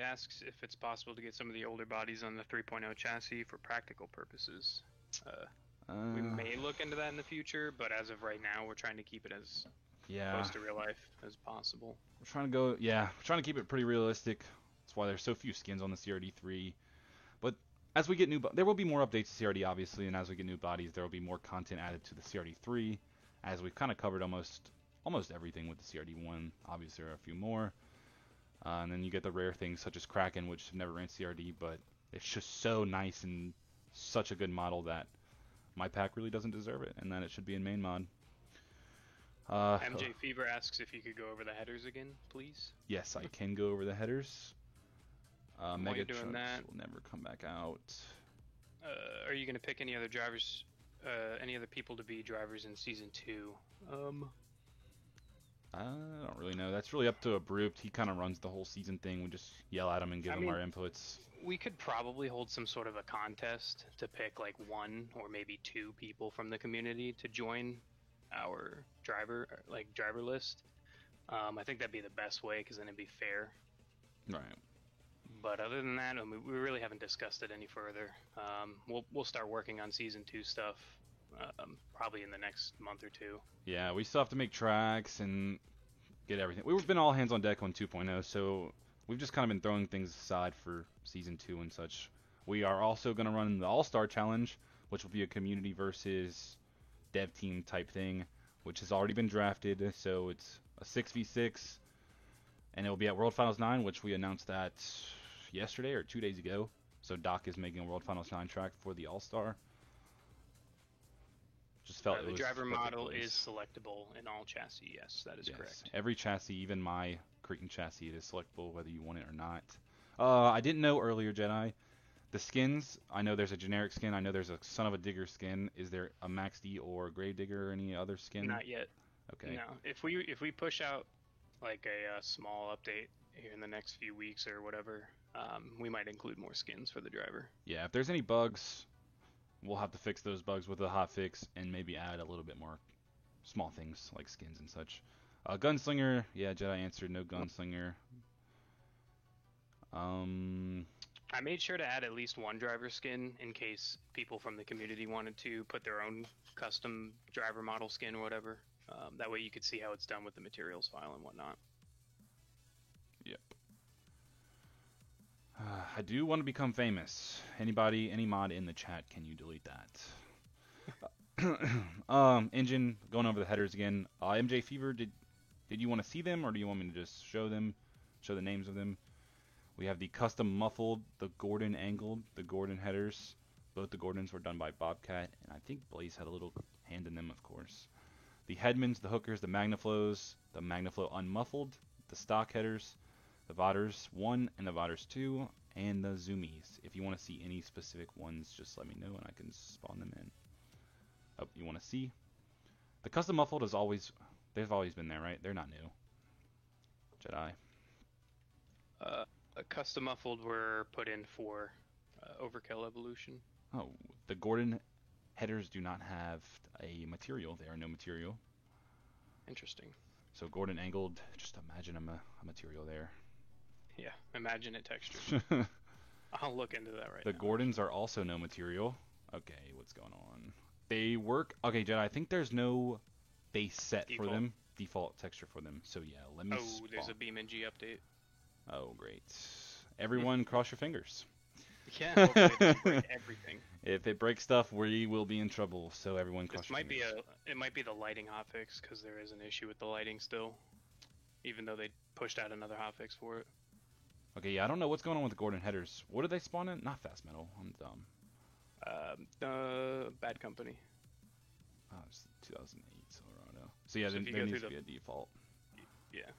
asks if it's possible to get some of the older bodies on the 3.0 chassis for practical purposes. We may look into that in the future, but as of right now, we're trying to keep it as close to real life as possible.
We're trying to keep it pretty realistic. That's why there's so few skins on the CRD3. But as we get there will be more updates to CRD, obviously, and as we get new bodies, there will be more content added to the CRD3, as we've kind of covered almost everything with the CRD1. Obviously, there are a few more. And then you get the rare things such as Kraken, which have never ran CRD, but it's just so nice and such a good model that my pack really doesn't deserve it, and that it should be in main mod.
MJ Fever asks if you could go over the headers again, please.
Yes, I can go over the headers. Mega
doing
Trucks
that,
will never come back out.
Are you going to pick any other drivers any other people to be drivers in season 2?
I don't really know. That's really up to Abrupt. He kind of runs the whole season thing. We just yell at him and give
I
him our
mean,
inputs.
we could probably hold some sort of a contest to pick like 1 or maybe 2 people from the community to join our driver list. I think that'd be the best way because then it'd be fair.
Right.
But other than that, I mean, we really haven't discussed it any further. We'll start working on season 2 stuff probably in the next month or 2.
Yeah, we still have to make tracks and get everything. We've been all hands on deck on 2.0, so we've just kind of been throwing things aside for season 2 and such. We are also going to run the All-Star Challenge, which will be a community versus dev team type thing, which has already been drafted. So it's a 6v6, and it will be at World Finals 9, which we announced that yesterday or 2 days ago. So Doc is making a World Finals 9 track for the All-Star. Just felt
the driver model is selectable in all chassis. Yes, that is correct.
Every chassis, even my Cretan chassis, it is selectable whether you want it or not. I didn't know earlier, Jedi. The skins, I know there's a generic skin. I know there's a Son of a Digger skin. Is there a Max D or Grave Digger or any other skin?
Not yet.
Okay.
No. If we push out like a small update here in the next few weeks or whatever, we might include more skins for the driver.
Yeah, if there's any bugs, we'll have to fix those bugs with a hotfix and maybe add a little bit more small things like skins and such. Gunslinger, yeah, Jedi answered no Gunslinger.
I made sure to add at least one driver skin in case people from the community wanted to put their own custom driver model skin or whatever. That way you could see how it's done with the materials file and whatnot.
Yep. I do want to become famous. Anybody, any mod in the chat, can you delete that? Engine, going over the headers again. MJ Fever, did you want to see them, or do you want me to just show them, show the names of them? We have the custom muffled, the Gordon angled, the Gordon headers. Both the Gordons were done by Bobcat, and I think Blaze had a little hand in them, of course. The Headmans, the Hookers, the Magnaflows, the Magnaflow unmuffled, the stock headers, the Voders 1 and the Voders 2, and the Zoomies. If you want to see any specific ones, just let me know and I can spawn them in. Oh, you want to see? The custom muffled is always, they've always been there, right? They're not new. Jedi.
Custom muffled were put in for Overkill Evolution.
Oh, the Gordon headers do not have a material. They are no material.
Interesting.
So Gordon angled, just imagine a material there.
Yeah, imagine it textured. I'll look into that right now.
The Gordons are also no material. Okay, what's going on? They work. Okay, Jedi, I think there's no base set for them. Default texture for them. So yeah, let me spawn.
There's a BeamNG update.
Oh, great. Everyone cross your fingers.
Yeah, hopefully it doesn't break everything.
If it breaks stuff, we will be in trouble. So everyone cross your fingers.
It might be the lighting hotfix because there is an issue with the lighting still, even though they pushed out another hotfix for it.
Okay, yeah, I don't know what's going on with the Gordon headers. What did they spawn in? Not Fast Metal. I'm dumb.
Bad Company.
Oh, it's 2008 Silverado. So yeah, there needs to be a default.
Yeah.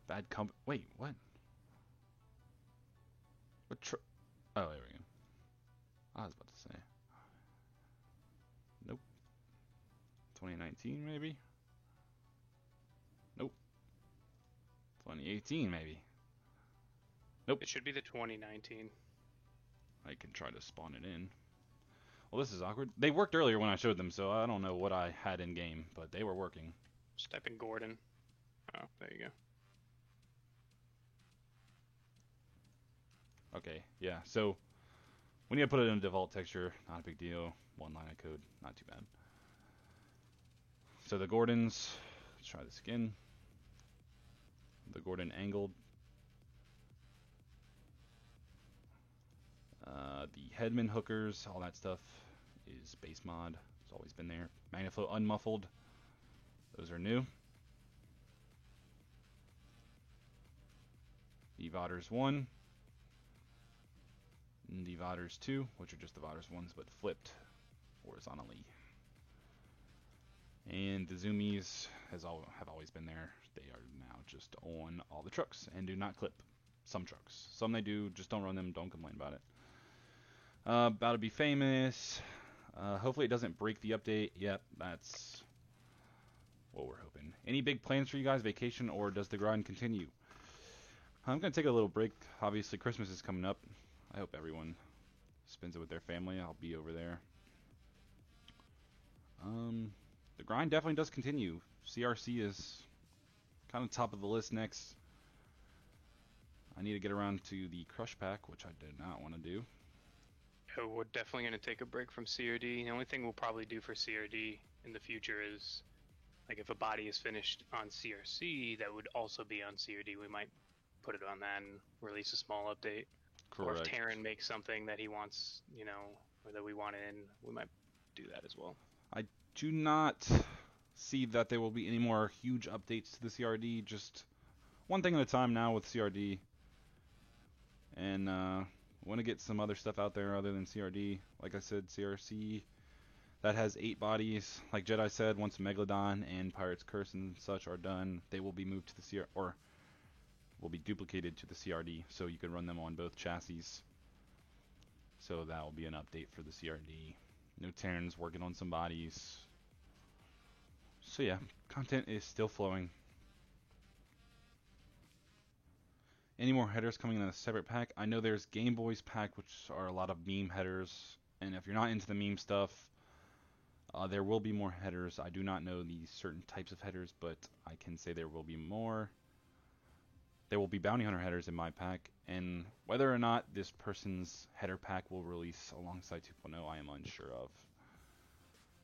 Bad Company. Wait, what? What? Oh, there we go. I was about to say. Nope. 2019, maybe? Nope. 2018, maybe? Nope.
It should be the 2019.
I can try to spawn it in. Well, this is awkward. They worked earlier when I showed them, so I don't know what I had in game, but they were working.
Just type in Gordon. Oh, there you go.
Okay, yeah, so we need to put it in a default texture, not a big deal. One line of code, not too bad. So the Gordons, let's try this again. The Gordon angled. The Headman hookers, all that stuff is base mod. It's always been there. Magnaflow unmuffled, those are new. The Voders 1. And the Voders 2, which are just the Voders 1s but flipped horizontally. And the Zoomies have always been there. They are now just on all the trucks and do not clip. Some trucks. Some they do, just don't run them, don't complain about it. About to be famous. Hopefully it doesn't break the update. Yep, that's what we're hoping. Any big plans for you guys? Vacation, or does the grind continue? I'm going to take a little break. Obviously, Christmas is coming up. I hope everyone spends it with their family. I'll be over there. The grind definitely does continue. CRC is kind of top of the list next. I need to get around to the Crush Pack, which I did not want to do.
We're definitely going to take a break from CRD. The only thing we'll probably do for CRD in the future is, like, if a body is finished on CRC that would also be on CRD, we might put it on that and release a small update.
Correct.
Or if Terran makes something that he wants, or that we want in, we might do that as well.
I do not see that there will be any more huge updates to the CRD. Just one thing at a time now with CRD. And want to get some other stuff out there other than CRD. Like I said, CRC, that has 8 bodies. Like Jedi said, once Megalodon and Pirate's Curse and such are done, they will be moved to the CRD, or will be duplicated to the CRD, so you can run them on both chassis. So that will be an update for the CRD. New Terrans working on some bodies. So yeah, content is still flowing. Any more headers coming in a separate pack? I know there's Game Boys pack, which are a lot of meme headers. And if you're not into the meme stuff, there will be more headers. I do not know the certain types of headers, but I can say there will be more. There will be Bounty Hunter headers in my pack. And whether or not this person's header pack will release alongside 2.0, I am unsure of.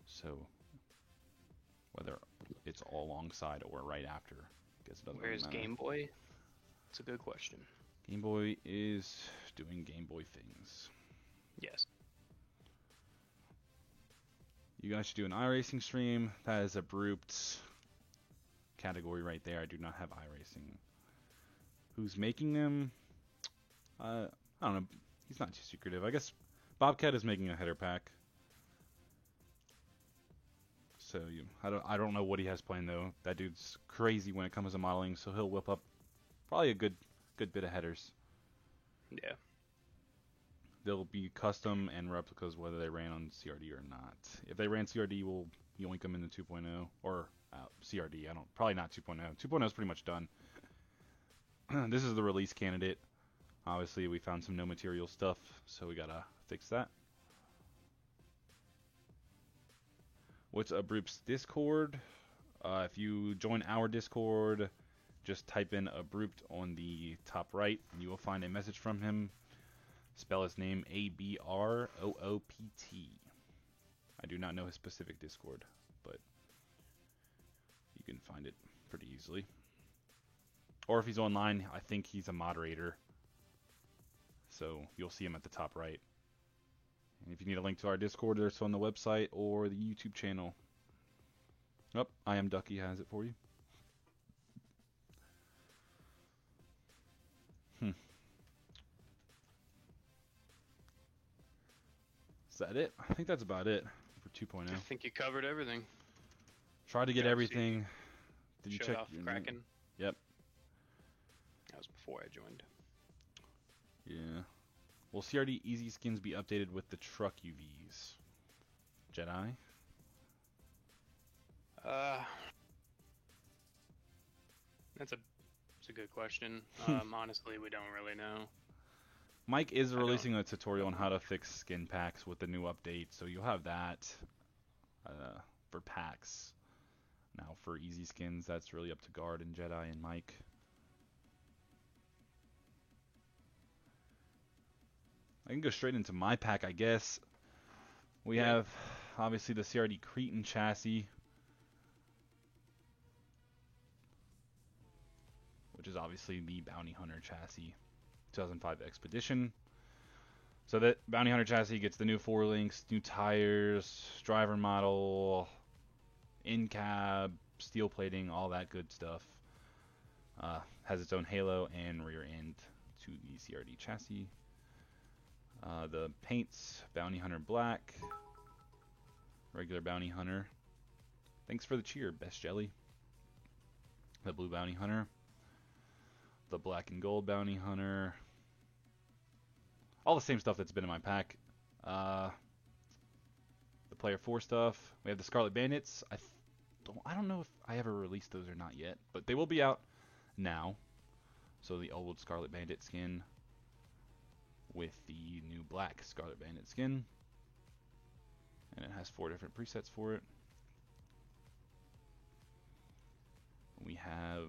So, whether it's all alongside or right after, I guess it doesn't really matter.
Where's Game Boy? That's a good question.
Game Boy is doing Game Boy things.
Yes.
You guys should do an iRacing stream. That is a Brute category right there. I do not have iRacing. Who's making them? I don't know. He's not too secretive. I guess Bobcat is making a header pack. So I don't know what he has planned though. That dude's crazy when it comes to modeling, so he'll whip up probably a good bit of headers.
Yeah.
They'll be custom and replicas whether they ran on CRD or not. If they ran CRD, we'll yoink them into 2.0 or CRD. Probably not 2.0. 2.0 is pretty much done. This is the release candidate. Obviously, we found some no material stuff, so we gotta fix that. What's Abrupt's Discord? If you join our Discord, just type in Abrupt on the top right, and you will find a message from him. Spell his name Abroopt. I do not know his specific Discord, but you can find it pretty easily. Or if he's online, I think he's a moderator. So you'll see him at the top right. And if you need a link to our Discord, it's on the website or the YouTube channel. Oh, I Am Ducky has it for you. Is that it? I think that's about it for 2.0.
I think you covered everything.
Try to get everything. Did you check
off Kraken?
Yep.
That was before I joined.
Yeah. Will CRD Easy Skins be updated with the truck UVs? Jedi?
That's a good question. Honestly, we don't really know.
Mike is releasing a tutorial on how to fix skin packs with the new update, so you'll have that for packs. Now for Easy Skins, that's really up to Guard and Jedi and Mike. I can go straight into my pack, I guess. We have, obviously, the CRD Cretan chassis, which is obviously the Bounty Hunter chassis, 2005 Expedition. So that Bounty Hunter chassis gets the new 4 links, new tires, driver model, in-cab, steel plating, all that good stuff. Has its own halo and rear end to the CRD chassis. The paints, Bounty Hunter Black, regular Bounty Hunter. Thanks for the cheer, Best Jelly. the blue bounty hunter, the black and gold bounty hunter, all the same stuff that's been in my pack. The player 4 stuff. We have the Scarlet Bandits. I don't know if I ever released those or not yet, but they will be out now. So the old Scarlet Bandit skin with the new black Scarlet Bandit skin. And it has 4 different presets for it. We have...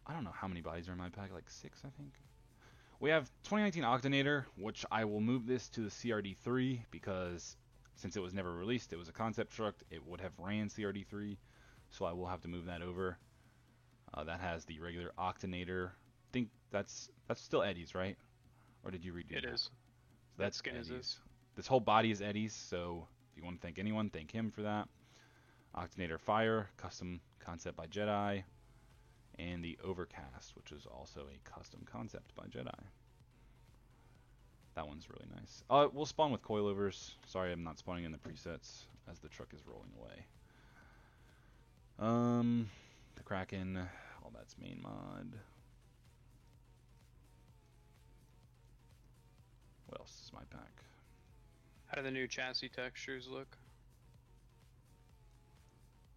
I don't know how many bodies are in my pack, like 6 I think. We have 2019 Octanator, which I will move this to the CRD3 because since it was never released, it was a concept truck, it would have ran CRD3, so I will have to move that over. That has the regular Octanator. I think that's still Eddie's, right? Or did you redo
It
that?
is.
So that's
skin
Eddie's.
is this.
This whole body is Eddie's, so if you want to thank anyone, thank him for that. Octanator Fire, custom concept by Jedi. And the Overcast, which is also a custom concept by Jedi. That one's really nice. We'll spawn with coilovers. Sorry, I'm not spawning in the presets as the truck is rolling away. The Kraken, all that's main mod. What else is my pack?
How do the new chassis textures look?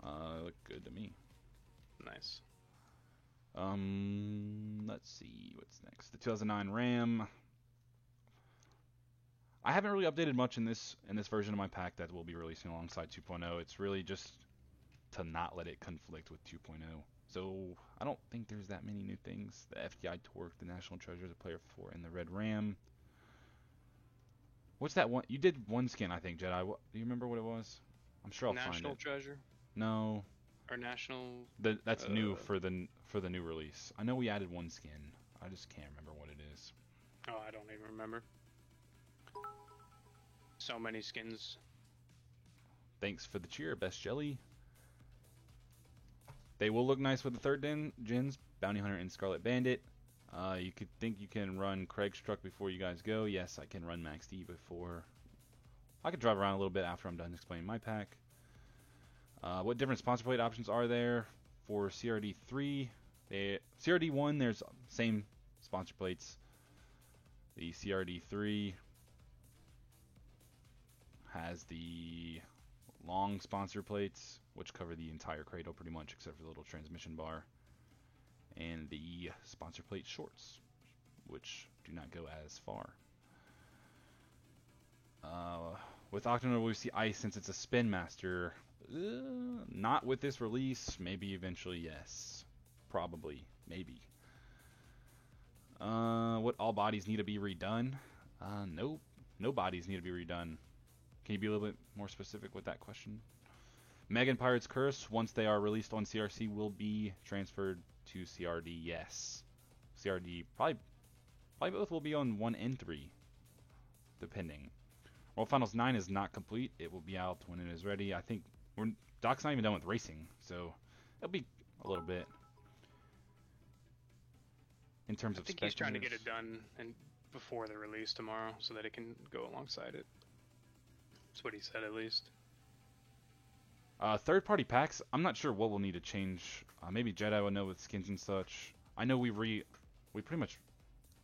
Look good to me.
Nice.
Let's see what's next. The 2009 Ram. I haven't really updated much in this version of my pack that will be releasing alongside 2.0. It's really just to not let it conflict with 2.0. So I don't think there's that many new things. The FDI Torque, the National Treasure, the Player 4, and the Red Ram. What's that one? You did one skin, I think, Jedi. Do you remember what it was? I'm sure I'll find it.
National Treasure?
No.
Or National...
That's new for the new release. I know we added one skin. I just can't remember what it is.
Oh, I don't even remember. So many skins.
Thanks for the cheer, Best Jelly. They will look nice with the third gens, Bounty Hunter and Scarlet Bandit. You could think you can run Craig's truck before you guys go. Yes, I can run Max D before. I could drive around a little bit after I'm done explaining my pack. What different sponsor plate options are there for CRD3? CRD1, there's same sponsor plates. The CRD3 has the long sponsor plates, which cover the entire cradle pretty much, except for the little transmission bar, and the sponsor plate shorts, which do not go as far. With Octanaut, we see ice since it's a Spin Master. Not with this release. Maybe eventually, yes. Probably. Maybe. What all bodies need to be redone? Nope. No bodies need to be redone. Can you be a little bit more specific with that question? Meg and Pirate's Curse, once they are released on CRC, will be transferred to CRD, yes. CRD, probably both will be on 1 and 3, depending. World Finals 9 is not complete. It will be out when it is ready. I think Doc's not even done with racing, so it'll be a little bit. In terms of
I think he's trying to get it done before the release tomorrow so that it can go alongside it. That's what he said, at least.
Third-party packs, I'm not sure what we'll need to change. Maybe Jedi will know with skins and such. I know we pretty much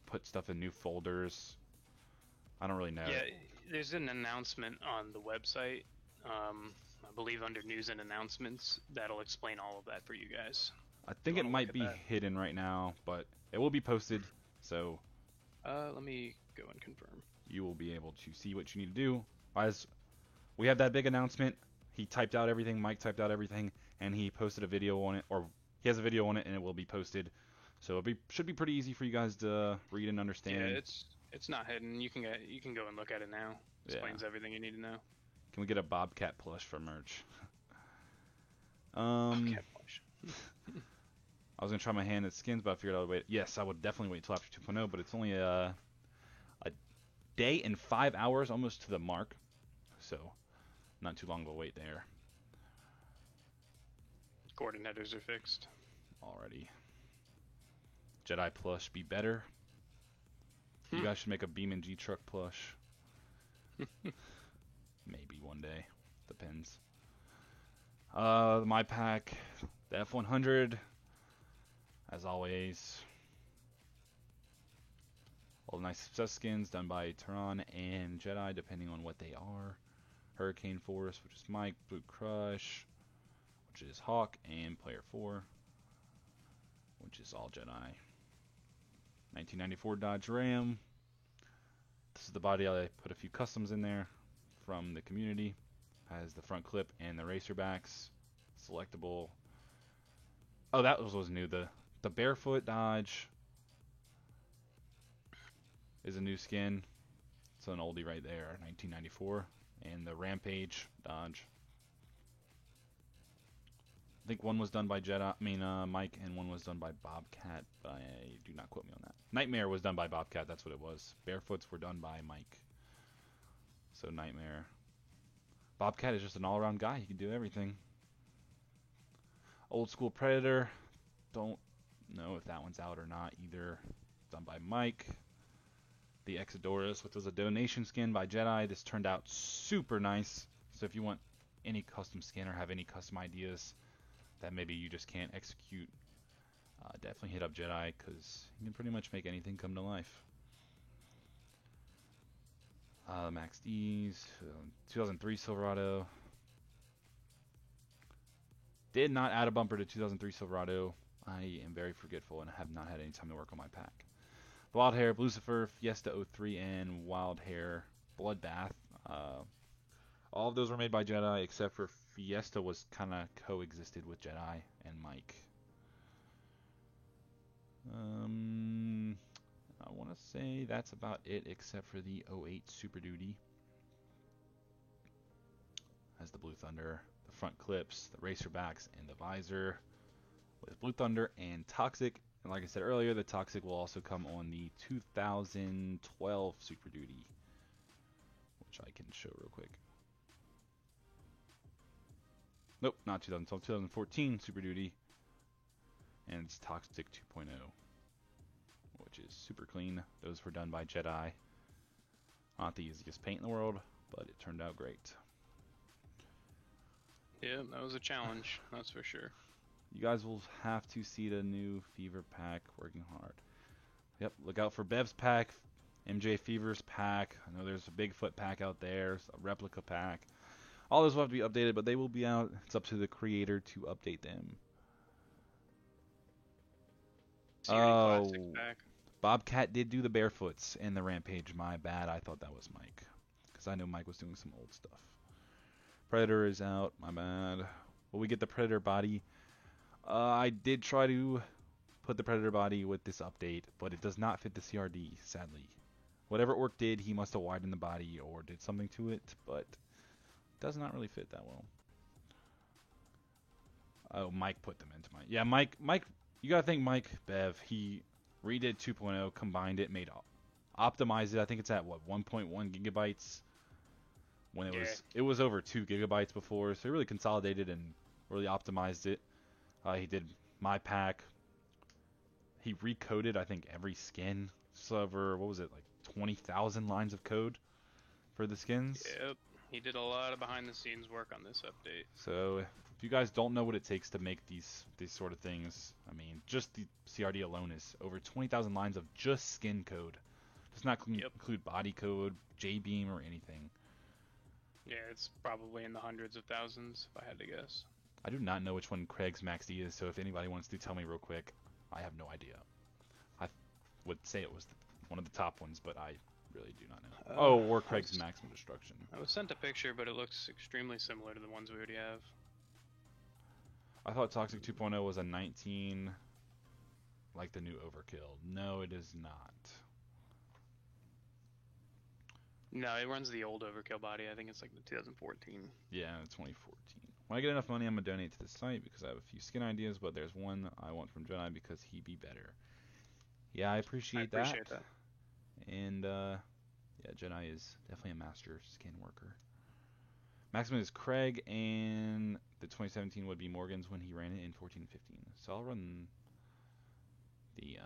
put stuff in new folders. I don't really know.
Yeah, there's an announcement on the website, I believe under news and announcements, that'll explain all of that for you guys.
I think it might be hidden right now, but it will be posted, so...
let me go and confirm.
You will be able to see what you need to do. As we have that big announcement, he typed out everything, Mike typed out everything, and he posted a video on it, or he has a video on it, and it will be posted. So it should be pretty easy for you guys to read and understand.
Yeah, it's not hidden. You can go and look at it now. Explains everything you need to know.
Can we get a Bobcat plush for merch?
Bobcat plush.
I was gonna try my hand at skins, but I figured I would wait. Yes, I would definitely wait till after 2.0, but it's only a day and 5 hours, almost to the mark. So, not too long of a wait there.
Gordon headers are fixed.
Already. Jedi plush be better. You guys should make a Beam and G truck plush. Maybe one day. Depends. My pack, the F100, as always. All nice success skins done by Tehran and Jedi, depending on what they are. Hurricane Force, which is Mike, Blue Crush, which is Hawk, and Player 4, which is all Jedi. 1994 Dodge Ram. This is the body. I put a few customs in there from the community. Has the front clip and the racer backs. Selectable. Oh, that was new. The Barefoot Dodge is a new skin. It's an oldie right there, 1994. And the Rampage Dodge. I think one was done by Mike, and one was done by Bobcat, but do not quote me on that. Nightmare was done by Bobcat, that's what it was. Barefoots were done by Mike. So Nightmare. Bobcat is just an all-around guy, he can do everything. Old School Predator, don't know if that one's out or not either. Done by Mike. The Exodorus, which was a donation skin by Jedi. This turned out super nice. So if you want any custom skin or have any custom ideas that maybe you just can't execute, definitely hit up Jedi, because you can pretty much make anything come to life. Max D's, 2003 Silverado. Did not add a bumper to 2003 Silverado. I am very forgetful and have not had any time to work on my pack. Wild Hair, Lucifer, Fiesta 03, and Wild Hair Bloodbath. All of those were made by Jedi, except for Fiesta was kind of coexisted with Jedi and Mike. I want to say that's about it, except for the 08 Super Duty. Has the Blue Thunder, the front clips, the racer backs, and the visor with Blue Thunder and Toxic. And like I said earlier, the Toxic will also come on the 2012 Super Duty, which I can show real quick. Nope, not 2012, 2014 Super Duty. And it's Toxic 2.0, which is super clean. Those were done by Jedi. Not the easiest paint in the world, but it turned out great.
Yeah, that was a challenge, that's for sure.
You guys will have to see the new Fever pack, working hard. Yep, look out for Bev's pack, MJ Fever's pack. I know there's a Bigfoot pack out there, a replica pack. All those will have to be updated, but they will be out. It's up to the creator to update them.
Classic pack.
Bobcat did do the Barefoots and the Rampage. My bad. I thought that was Mike, because I know Mike was doing some old stuff. Predator is out. My bad. Will we get the Predator body? I did try to put the Predator body with this update, but it does not fit the CRD, sadly. Whatever Orc did, he must have widened the body or did something to it, but it does not really fit that well. Oh, Mike put them into mine. Yeah, Mike, you gotta think Mike Bev, he redid 2.0, combined it, optimized it. I think it's at, what, 1.1 gigabytes? When it was over 2 gigabytes before, so he really consolidated and really optimized it. He did my pack. He recoded, I think, every skin. So over, what was it, like 20,000 lines of code for the skins?
Yep, he did a lot of behind-the-scenes work on this update.
So if you guys don't know what it takes to make these sort of things, I mean, just the CRD alone is over 20,000 lines of just skin code. Does not include body code, J-beam, or anything.
Yeah, it's probably in the hundreds of thousands, if I had to guess.
I do not know which one Craig's Max D is, so if anybody wants to tell me real quick, I have no idea. I would say it was one of the top ones, but I really do not know. Or Craig's Maximum Destruction.
I was sent a picture, but it looks extremely similar to the ones we already have.
I thought Toxic 2.0 was a 19, like the new Overkill. No, it is not.
No, it runs the old Overkill body. I think it's like the 2014.
Yeah, 2014. When I get enough money, I'm going to donate to the site because I have a few skin ideas, but there's one I want from Jedi because he be better. Yeah, I appreciate that. And, yeah, Jedi is definitely a master skin worker. Maximum is Craig, and the 2017 would be Morgan's when he ran it in 14 and 15. So I'll run the,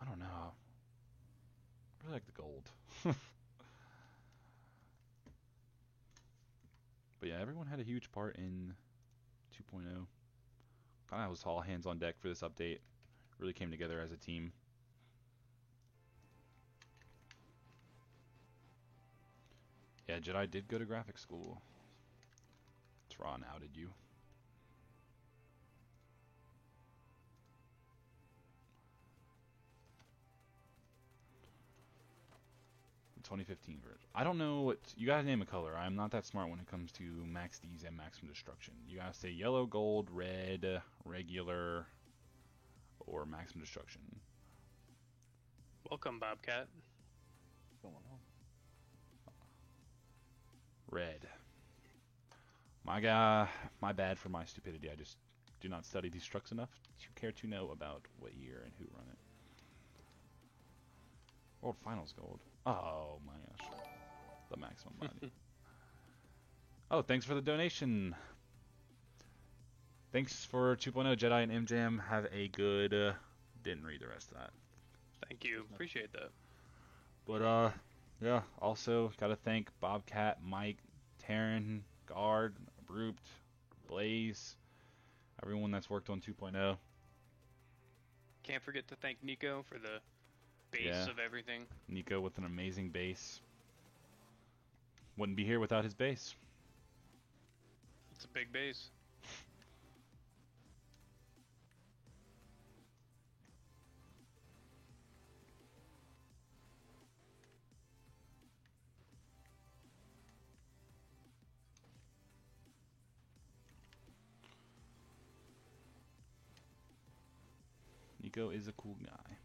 I don't know. I really like the gold. a huge part in 2.0. Kind of was all hands on deck for this update. Really came together as a team. Yeah, Jedi did go to graphics school. Tron outed you. 2015 version. I don't know what you gotta name a color. I'm not that smart when it comes to max D's and maximum destruction. You gotta say yellow, gold, red, regular, or maximum destruction.
Welcome, Bobcat.
What's going on?
Red. My guy, my bad for my stupidity. I just do not study these trucks enough to care to know about what year and who run it. World Finals gold. Oh my gosh. The maximum body. Oh, thanks for the donation. Thanks for 2.0 Jedi and MJM. Have a good. Didn't read the rest of that.
Thank you. Appreciate that.
But yeah. Also, gotta thank Bobcat, Mike, Taryn, Guard, Brute, Blaze, everyone that's worked on 2.0.
Can't forget to thank Nico for the base of everything.
Nico with an amazing base. Wouldn't be here without his base.
It's a big base.
Nico is a cool guy.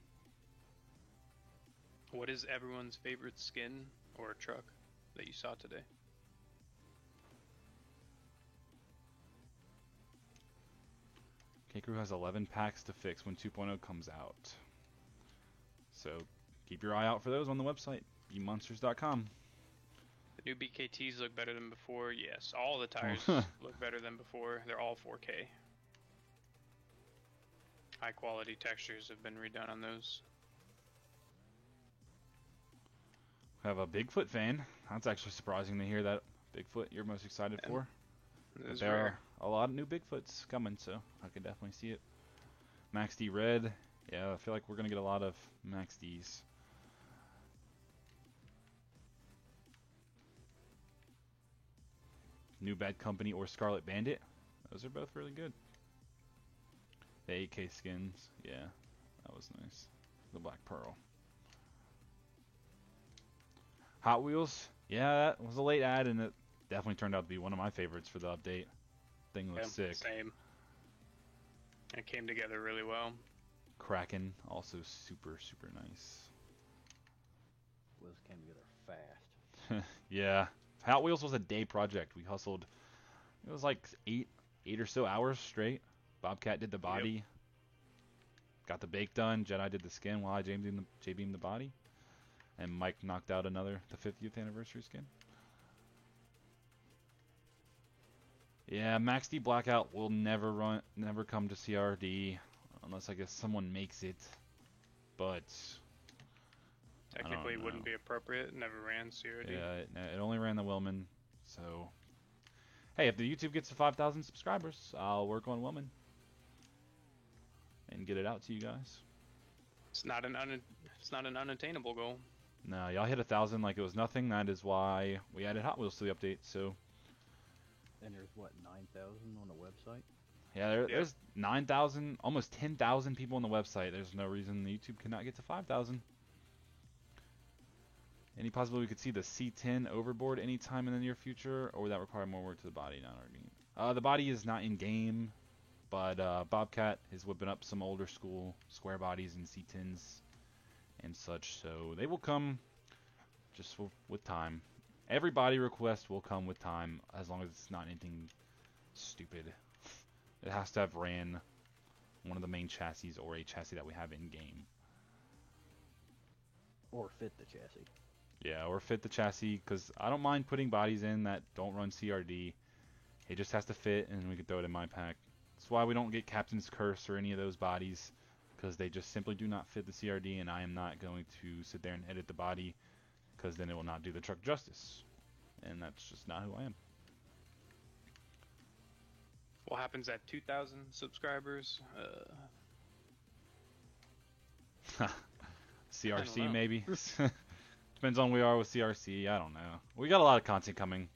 What is everyone's favorite skin or truck that you saw today?
K-Crew has 11 packs to fix when 2.0 comes out. So keep your eye out for those on the website, bmonsters.com.
The new BKTs look better than before. Yes, all the tires look better than before. They're all 4K. High quality textures have been redone on those.
We have a Bigfoot fan. That's actually surprising to hear that. Bigfoot you're most excited for.
It's
There
rare.
are a lot of new Bigfoots coming, so I can definitely see it. Max D Red. Yeah, I feel like we're going to get a lot of Max Ds. New Bad Company or Scarlet Bandit. Those are both really good. The 8K skins. Yeah, that was nice. The Black Pearl. Hot Wheels. Yeah, that was a late ad, and it definitely turned out to be one of my favorites for the update. Thing looks sick.
Same. It came together really well.
Kraken, also super, super nice.
Wheels came together fast.
Yeah. Hot Wheels was a day project. We hustled. It was like eight or so hours straight. Bobcat did the body. Got the bake done. Jedi did the skin while I J-beamed the body. And Mike knocked out the 50th anniversary skin. Yeah, Max D Blackout will never come to CRD unless I guess someone makes it. But
Technically, it wouldn't be appropriate. It never ran CRD.
yeah, it only ran the Wellman. So, hey, if the YouTube gets to 5,000 subscribers, I'll work on Wellman and get it out to you guys.
It's not an unattainable goal.
No, y'all hit 1,000 like it was nothing. That is why we added Hot Wheels to the update. So,
And there's what, 9,000 on the website?
yeah, there's 9,000, almost 10,000 people on the website. There's no reason YouTube cannot get to 5,000. Any possibility we could see the C10 overboard anytime in the near future, or would that require more work to the body? Not our game. The body is not in game, but Bobcat is whipping up some older school square bodies and C10s and such, so they will come just with time. Every body request will come with time, as long as it's not anything stupid. It has to have ran one of the main chassis or a chassis that we have in game.
Or fit the chassis.
Yeah, or fit the chassis, because I don't mind putting bodies in that don't run CRD. It just has to fit, and we can throw it in my pack. That's why we don't get Captain's Curse or any of those bodies, because they just simply do not fit the CRD, and I am not going to sit there and edit the body, because then it will not do the truck justice. And that's just not who I am.
What happens at 2,000 subscribers? I
CRC
don't know.
maybe. Depends on where we are with CRC. I don't know. We got a lot of content coming,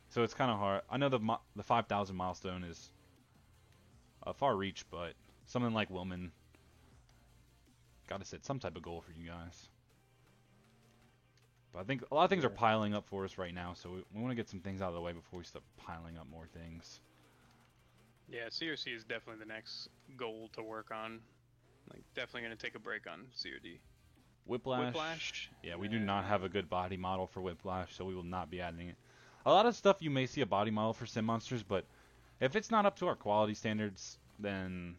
so it's kind of hard. I know the 5,000 milestone is a far reach, but something like Wilman got to set some type of goal for you guys. But I think a lot of things are piling up for us right now, so we want to get some things out of the way before we start piling up more things.
Yeah, CRC is definitely the next goal to work on. Like, definitely going to take a break on CRD.
Whiplash. Yeah, we do not have a good body model for Whiplash, so we will not be adding it. A lot of stuff you may see a body model for Sim Monsters, but if it's not up to our quality standards, then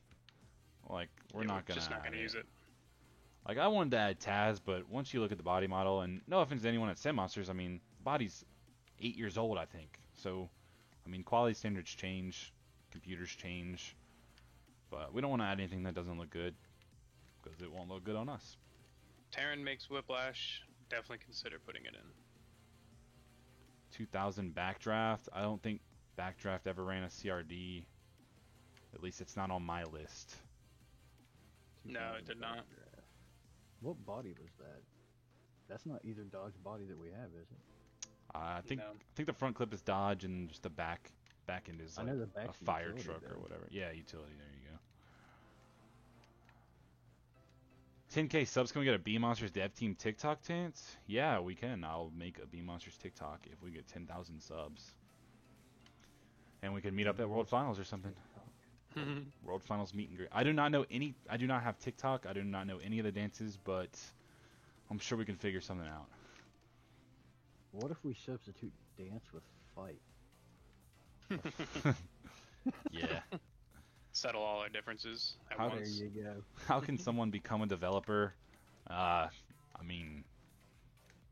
like we're not gonna
use it.
Like I wanted to add Taz, but once you look at the body model, and no offense to anyone at Sim Monsters, I mean the body's 8 years old, I think. So I mean quality standards change, computers change, but we don't want to add anything that doesn't look good because it won't look good on us.
Terran makes Whiplash. Definitely consider putting it in.
2000 Backdraft. I don't think Backdraft ever ran a CRD. At least it's not on my list.
No, it did not.
What body was that? That's not either Dodge body that we have, is it?
I think
No.
I think the front clip is Dodge and just the back end is
I
like
know the
a
back's
fire
utility,
truck or
though.
whatever. Yeah, utility. There you go. 10K subs. Can we get a B Monsters Dev Team TikTok dance? Yeah, we can. I'll make a B Monsters TikTok if we get 10,000 subs. And we can meet up at World Finals or something. World Finals meet and greet. I do not have TikTok. I do not know any of the dances, but I'm sure we can figure something out.
What if we substitute dance with fight?
Yeah.
Settle all our differences at
How-
once.
There you go.
How can someone become a developer? I mean,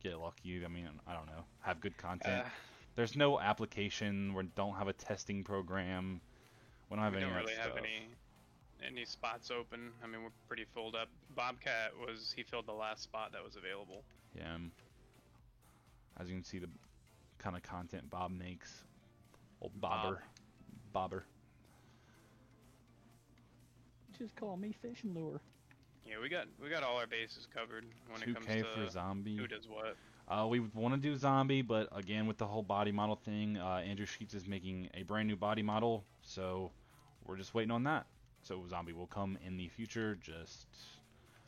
get lucky. I mean, I don't know. Have good content. There's no application. We don't have a testing program. We don't have
We
any
don't
of that
really have
stuff.
any spots open. I mean, we're pretty filled up. Bobcat he filled the last spot that was available.
Yeah. As you can see, the kind of content Bob makes. Old Bobber. Bobber.
Just call me fishing lure.
Yeah, we got all our bases covered when it comes
2K
to
for zombie.
who does what.
We want to do zombie, but again, with the whole body model thing, Andrew Sheets is making a brand new body model, so we're just waiting on that. So zombie will come in the future. Just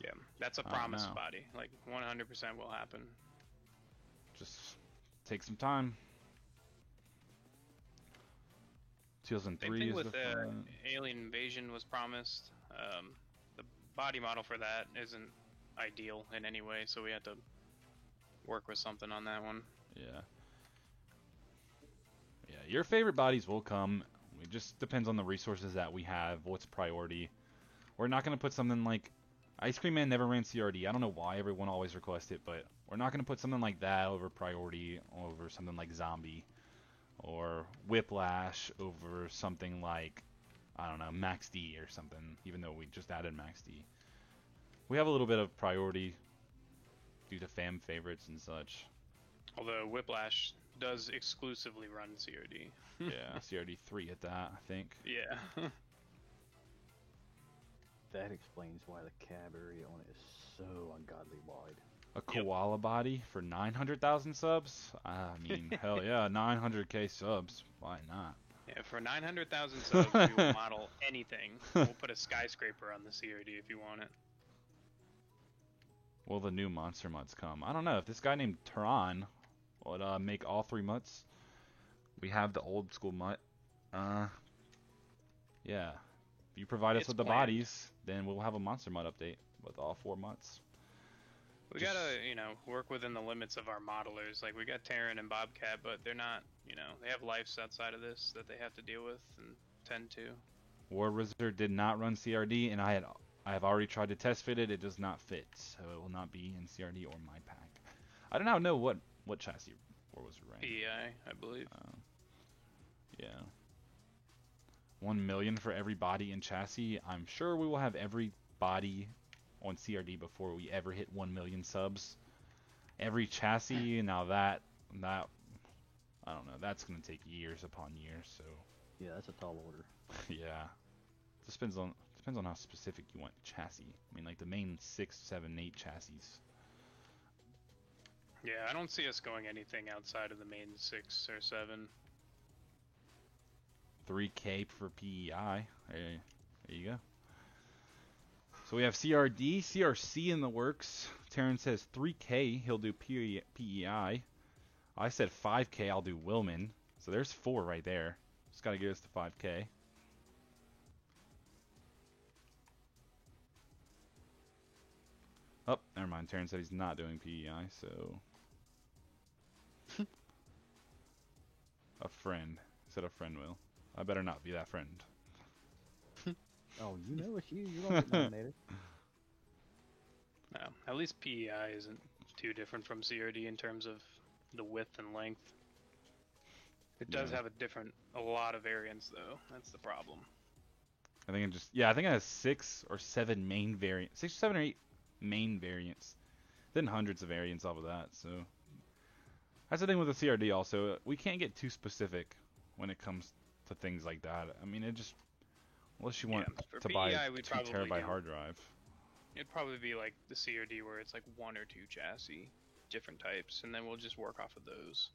Yeah, that's a
I don't
promise
know.
body. Like 100% will happen.
take some time.
Same
2003
thing
is
with
the front.
Alien Invasion was promised. The body model for that isn't ideal in any way, so we had to work with something on that one.
Yeah. Yeah, your favorite bodies will come. It just depends on the resources that we have, what's priority. We're not going to put something like Ice Cream Man never ran CRD. I don't know why everyone always requests it, but we're not going to put something like that over priority over something like Zombie or Whiplash over something like, I don't know, Max D or something, even though we just added Max D. We have a little bit of priority due to fan favorites and such.
Although Whiplash does exclusively run CRD.
Yeah, CRD 3 at that, I think.
Yeah.
That explains why the cab area on it is so ungodly wide.
A koala body for 900,000 subs? I mean, hell yeah, 900k subs. Why not?
Yeah, for 900,000 subs, we will model anything. We'll put a skyscraper on the CRD if you want it.
Will the new monster mutts come? I don't know. If this guy named Turan would make all 3 mutts, we have the old school mutt. Yeah. If you provide us
It's
with the
planned.
bodies, then we'll have a monster mutt update with all 4 mutts.
We
Just-
gotta, work within the limits of our modelers. Like, we got Terran and Bobcat, but they're not, they have lives outside of this that they have to deal with and tend to.
War Wizard did not run CRD, and I have already tried to test fit it. It does not fit, so it will not be in CRD or my pack. I do not know what chassis War Wizard ran.
PEI, I believe.
Yeah. 1 million for every body and chassis. I'm sure we will have every body on CRD before we ever hit 1 million subs. Every chassis, now that I don't know, that's going to take years upon years, so
Yeah, that's a tall order.
Yeah. Just depends on how specific you want chassis. I mean, like the main 6, 7, 8 chassis.
Yeah, I don't see us going anything outside of the main 6 or 7.
3K for PEI. There you go. So we have CRD, CRC in the works. Terran says 3K, he'll do PEI. I said 5K, I'll do Willman. So there's 4 right there. Just got to get us to 5K. Oh, never mind. Terran said he's not doing PEI, so... A friend. He said a friend will. I better not be that friend.
Oh, you know it's you. You don't get nominated.
No, at least PEI isn't too different from CRD in terms of the width and length. It does
Yeah.
have a lot of variants though. That's the problem.
I think I think it has 6 or 7 main variants. 6, 7, or 8 main variants. Then hundreds of variants off of that, so... That's the thing with the CRD also. We can't get too specific when it comes to things like that. I mean, it just... Unless you want
for
to buy
PEI,
a
we'd
2
probably
terabyte
do-
hard drive.
It'd probably be like the CRD where it's like 1 or 2 chassis, different types, and then we'll just work off of those.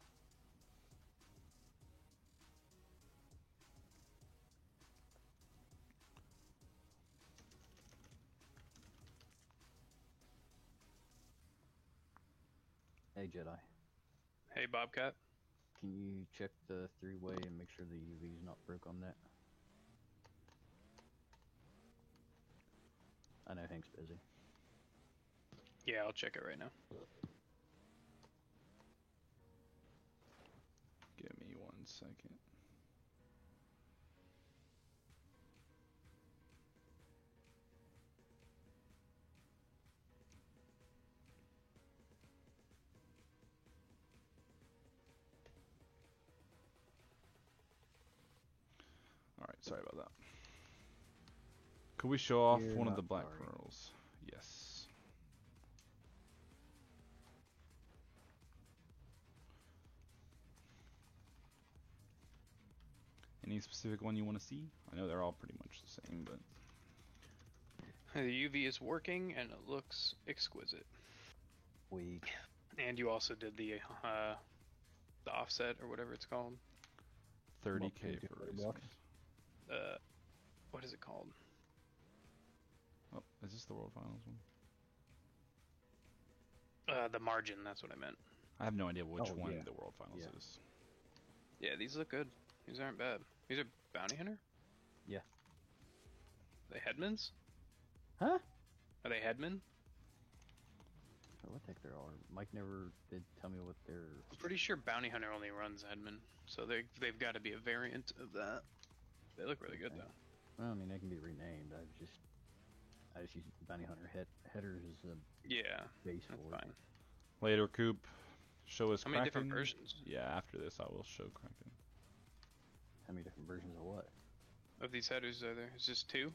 Hey, Jedi.
Hey, Bobcat.
Can you check the 3-way and make sure the UV's not broke on that? I know Hank's busy.
Yeah, I'll check it right now.
Give me 1 second. Alright, sorry about that. Could we show off
You're
one of
not
the black
sorry.
pearls? Yes. Any specific one you want to see? I know they're all pretty much the same, but...
The UV is working and it looks exquisite.
Weak.
And you also did the offset or whatever it's called.
30K
What,
for
50
racing.
bucks?
What is it called?
Oh, is this the World Finals one?
The margin. That's what I meant.
I have no idea which
Oh,
one
yeah.
the World Finals
Yeah.
is.
Yeah, these look good. These aren't bad. These are bounty hunter.
Yeah.
Are they headmans?
Huh?
Are they headmen?
What the heck there are? Mike never did tell me what they're...
I'm pretty sure bounty hunter only runs headman, so they've got to be a variant of that. They look really good
Okay.
though.
Well, I mean, they can be renamed. I just use Bounty Hunter headers as a
Yeah,
base
that's
for it.
fine.
Later, Coop. Show us
How many
Kraken.
different versions
Yeah, after this I will show Kraken.
How many different versions of what?
of these headers are there? It's just 2?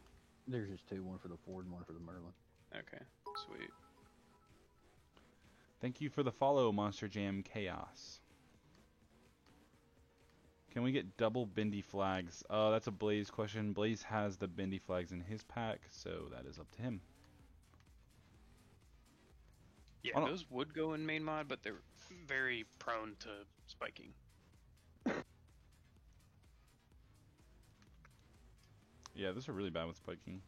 There's just 2, one for the Ford and one for the Merlin.
Okay, sweet.
Thank you for the follow, Monster Jam Chaos. Can we get double Bendy flags? That's a Blaze question. Blaze has the Bendy flags in his pack, so that is up to him.
Yeah,
Oh, no.
those would go in main mod, but they're very prone to spiking.
Yeah, those are really bad with spiking.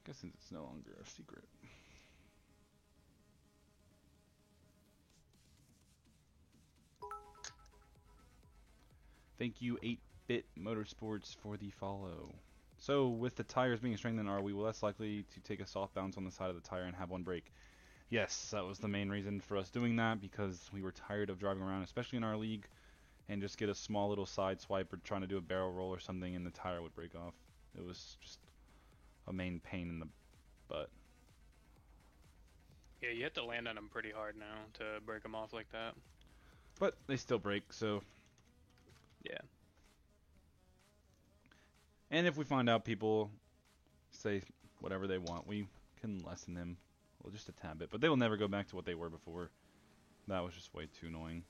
Guess since it's no longer a secret. Thank you, 8-Bit Motorsports, for the follow. So, with the tires being strengthened, are we less likely to take a soft bounce on the side of the tire and have one break? Yes, that was the main reason for us doing that, because we were tired of driving around, especially in our league, and just get a small little side swipe or trying to do a barrel roll or something and the tire would break off. It was just a main pain in the butt.
Yeah, you have to land on them pretty hard now to break them off like that.
But they still break, so.
Yeah.
And if we find out people say whatever they want, we can lessen them. Well, just a tad bit. But they will never go back to what they were before. That was just way too annoying.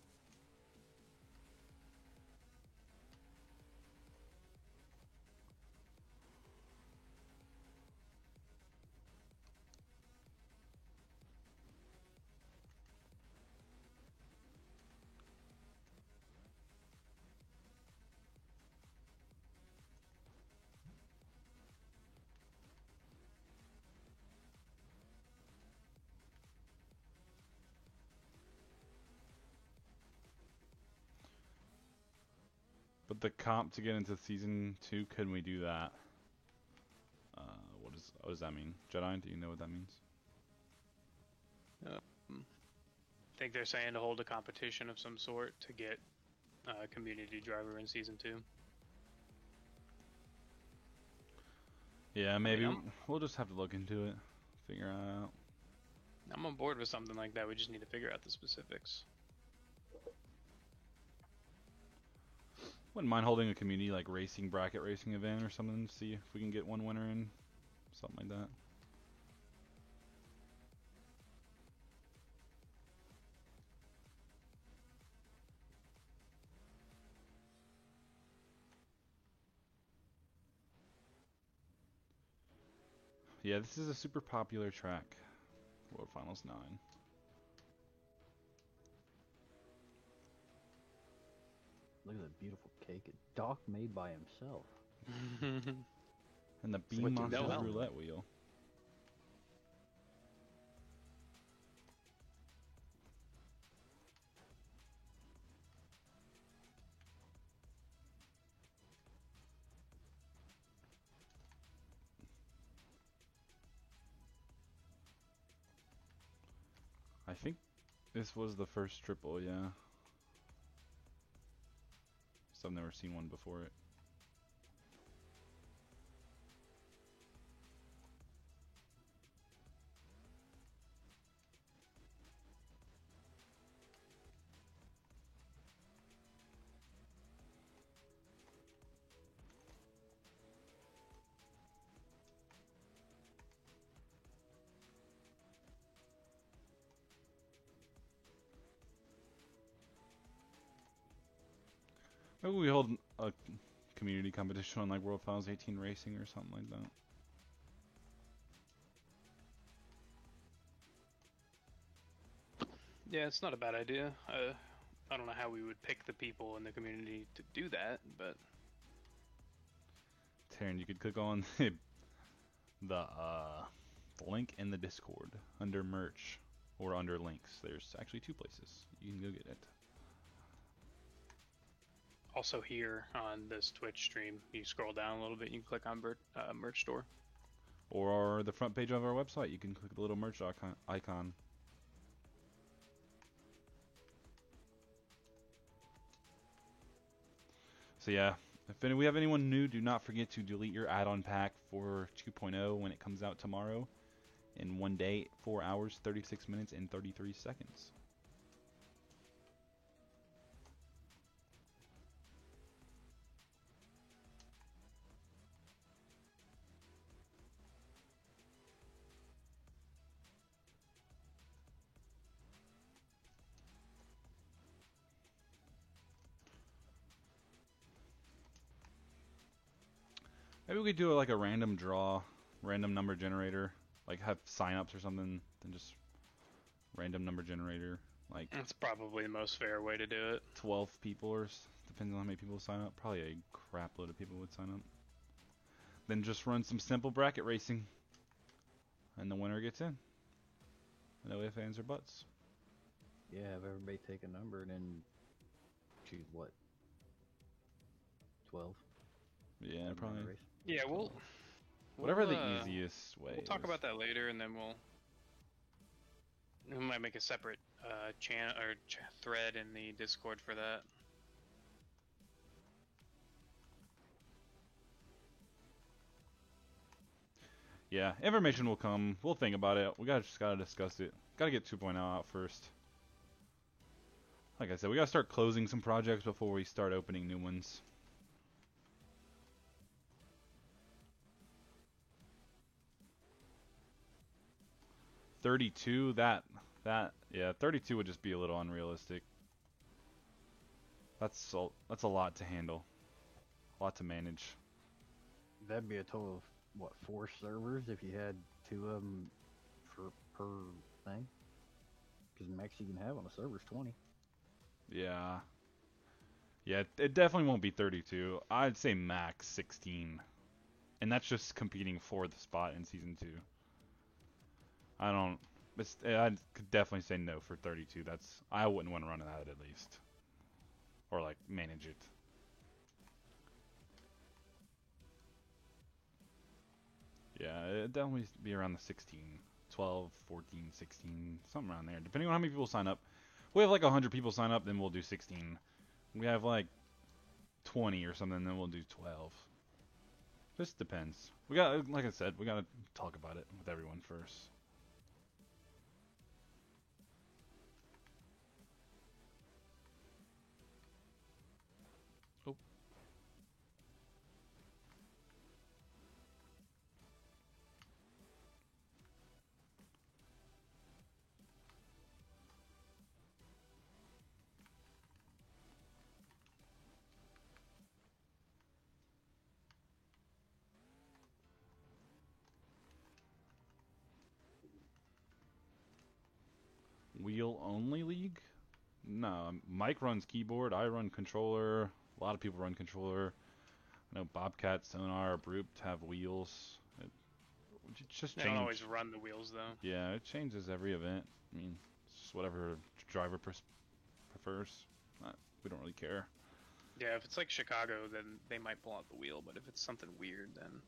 But the comp to get into season 2, can we do that? What does that mean? Jedi, do you know what that means?
I think they're saying to hold a competition of some sort to get community driver in season 2.
Yeah, maybe.
I mean,
we'll just have to look into it. Figure it out.
I'm on board with something like that. We just need to figure out the specifics.
Wouldn't mind holding a community like racing, bracket racing event or something to see if we can get one winner in. Something like that. Yeah, this is a super popular track. World Finals 9.
Look at that beautiful cake. Doc made by himself.
And the
So
Beam
what you
Monsters
know?
roulette wheel. I think this was the first triple, yeah. So I've never seen one before it. Maybe we hold a community competition on like World Finals 18 Racing or something like that.
Yeah, it's not a bad idea. I don't know how we would pick the people in the community to do that, but
Taryn, you could click on the link in the Discord under merch or under links. There's actually 2 places. You can go get it.
also here on this Twitch stream, you scroll down a little bit, you can click on merch store.
Or the front page of our website, you can click the little merch icon. So yeah, if we have anyone new, do not forget to delete your add-on pack for 2.0 when it comes out tomorrow. In 1 day, 4 hours, 36 minutes, and 33 seconds. Maybe we could do like a random draw, random number generator, like have sign-ups or something, then just random number generator, like
That's probably the most fair way to do it.
12 people or depends on how many people sign up. Probably a crap load of people would sign up. Then just run some simple bracket racing, and the winner gets in. No ifs, ands, or buts.
Yeah, have everybody take a number and then choose what? 12?
Yeah, probably.
Race?
Yeah,
Whatever the
we'll,
easiest way
We'll talk
is.
about that later, and then we might make a separate channel or thread in the Discord for that.
Yeah, information will come. We'll think about it. Just gotta discuss it. Gotta get 2.0 out first. Like I said, we gotta start closing some projects before we start opening new ones. $32, yeah, 32 would just be a little unrealistic. That's a lot to handle. A lot to manage.
That'd be a total of what, 4 servers if you had 2 of them per thing? Because max you can have on a server is 20.
Yeah. Yeah, it definitely won't be 32. I'd say max 16. And that's just competing for the spot in Season 2. I could definitely say no for 32. I wouldn't want to run that at least. Or like manage it. Yeah, it'd definitely be around the 16. 12, 14, 16, something around there. Depending on how many people sign up. If we have like 100 people sign up, then we'll do 16. We have like 20 or something, then we'll do 12. Just depends. Like I said, we gotta talk about it with everyone first. Oh. Wheel only league? No, Mike runs keyboard, I run controller, a lot of people run controller. I know Bobcat, Sonar, Brute have wheels. It just
They don't always run the wheels though.
Yeah, it changes every event. I mean, it's just whatever driver prefers. We don't really care.
Yeah, if it's like Chicago, then they might pull out the wheel, but if it's something weird, then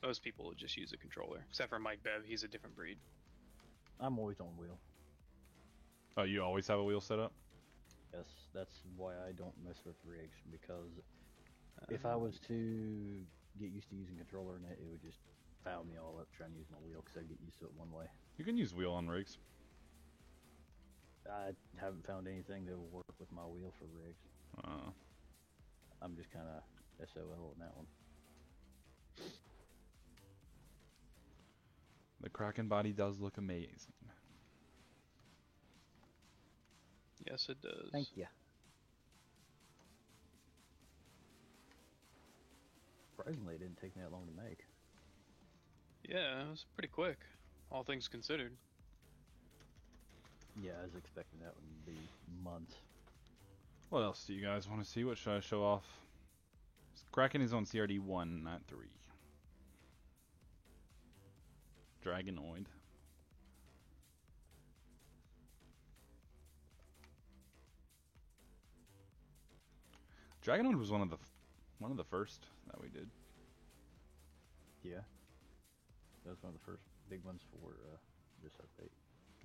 most people would just use a controller. Except for Mike Bev, he's a different breed.
I'm always on wheel.
Oh, you always have a wheel set up?
Yes, that's why I don't mess with rigs, because if I was to get used to using controller in it, it would just foul me all up trying to use my wheel, because I get used to it one way.
You can use wheel on rigs.
I haven't found anything that will work with my wheel for rigs. I'm just kind of SOL on that one.
The Kraken body does look amazing.
Yes, it does.
Thank you. Surprisingly, it didn't take me that long to make.
Yeah, it was pretty quick, all things considered.
Yeah, I was expecting that one to be months.
What else do you guys want to see? What should I show off? Kraken is on CRD 1, not 3. Dragonoid. Dragonoid was one of the first that we did.
Yeah. That was one of the first big ones for this update.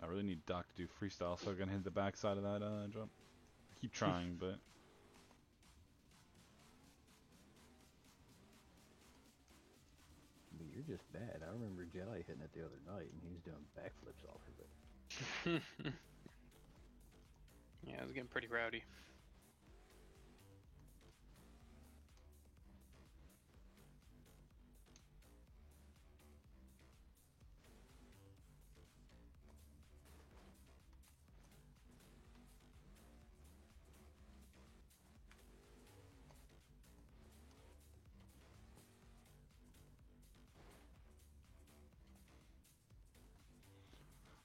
I really need Doc to do freestyle so I can hit the backside of that jump. I keep trying, but...
But you're just bad. I remember Jedi hitting it the other night, and he was doing backflips off of it.
Yeah, it was getting pretty rowdy.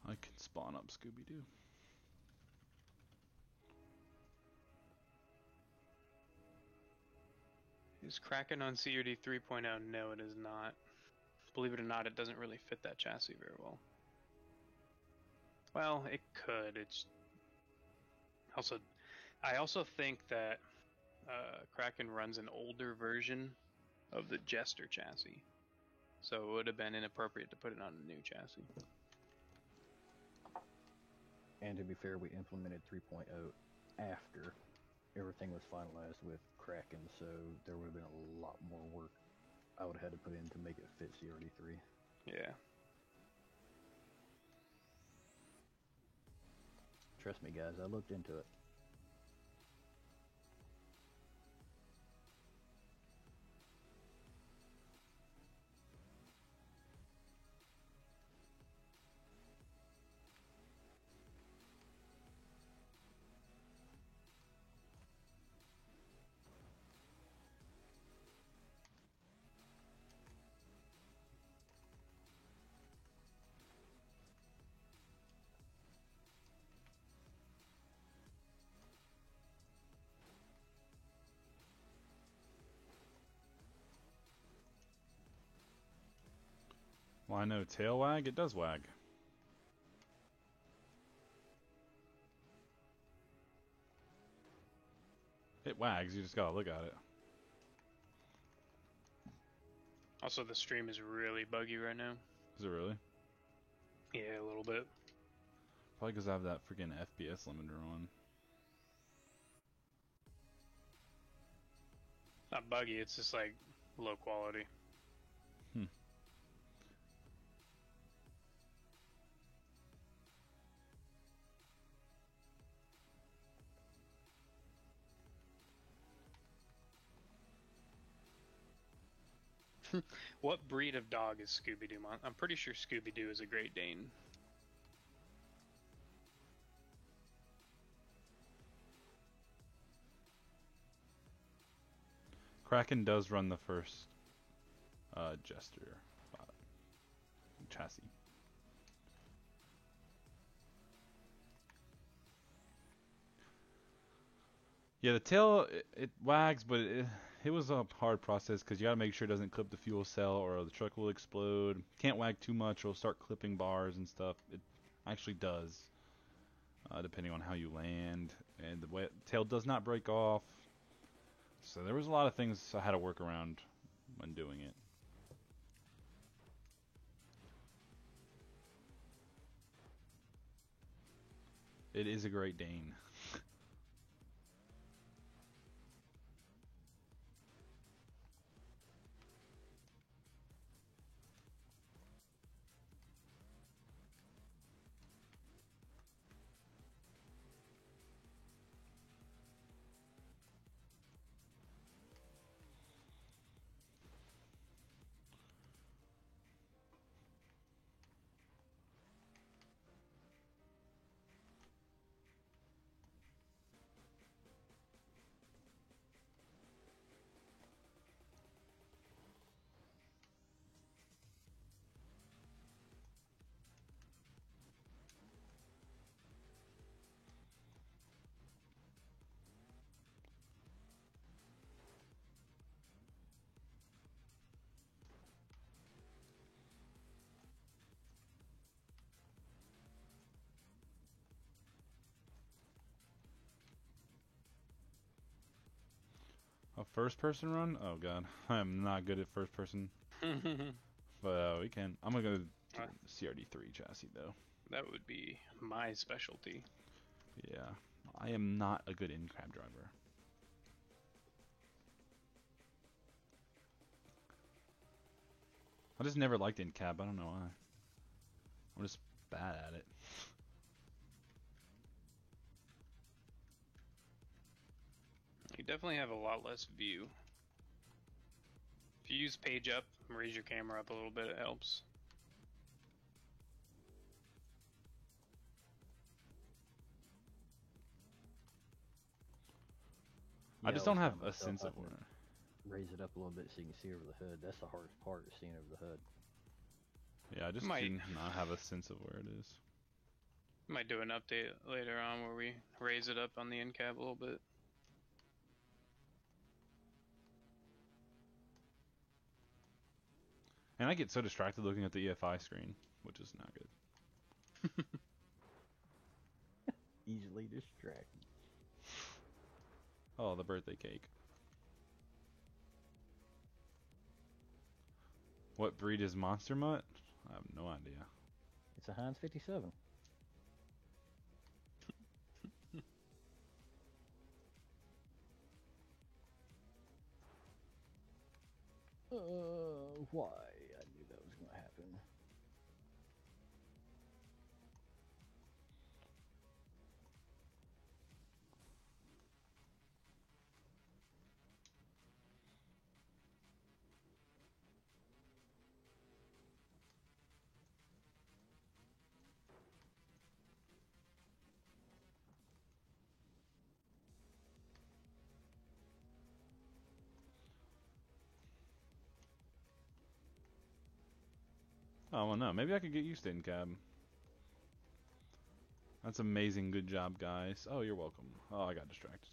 I can spawn up Scooby-Doo.
Is Kraken on CRD 3.0? No, it is not. Believe it or not, it doesn't really fit that chassis very well. Well, it could. It's also, I also think that Kraken runs an older version of the Jester chassis, so it would have been inappropriate to put it on a new chassis.
And to be fair, we implemented 3.0 after everything was finalized with Kraken, so there would have been a lot more work I would have had to put in to make it fit CRD3.
Yeah.
Trust me, guys, I looked into it.
Well, I know tail wag, it does wag. It wags, you just gotta look at it.
Also, the stream is really buggy right now.
Is it really?
Yeah, a little bit.
Probably because I have that freaking FPS limiter on.
Not buggy, it's just like low quality. What breed of dog is Scooby-Doo? I'm pretty sure Scooby-Doo is a Great Dane.
Kraken does run the first Jester chassis. Yeah, the tail, it wags, but it was a hard process because you got to make sure it doesn't clip the fuel cell or the truck will explode. Can't wag too much or it'll start clipping bars and stuff. It actually does, depending on how you land. And the tail does not break off. So there was a lot of things I had to work around when doing it. It is a Great Dane. A first person run? Oh god, I am not good at first person. But we can. I'm gonna go CRD3 chassis though.
That would be my specialty.
Yeah, I am not a good in-cab driver. I just never liked in-cab. I don't know why. I'm just bad at it.
You definitely have a lot less view. If you use page up and raise your camera up a little bit, it helps.
I just don't have a sense of where.
Raise it up a little bit so you can see over the hood. That's the hardest part, is seeing over the hood.
Yeah, I just do not have a sense of where it is.
Might do an update later on where we raise it up on the in cab a little bit.
And I get so distracted looking at the EFI screen, which is not good.
Easily distracted.
Oh, the birthday cake. What breed is Monster Mutt? I have no idea.
It's a Heinz 57. Why? I knew that was going to happen.
Oh, well, no. Maybe I could get used to in-cab. That's amazing. Good job, guys. Oh, you're welcome. Oh, I got distracted.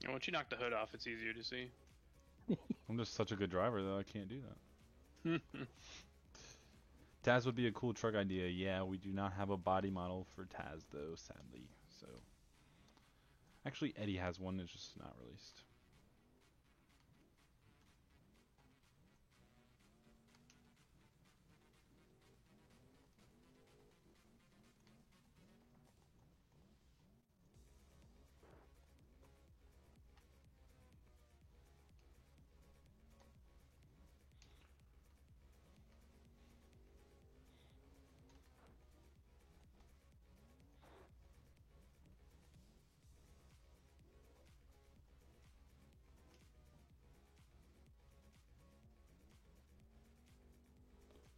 And once you knock the hood off, it's easier to see.
I'm just such a good driver, though. I can't do that. Taz would be a cool truck idea. Yeah, we do not have a body model for Taz, though, sadly. So, actually, Eddie has one. It's just not released.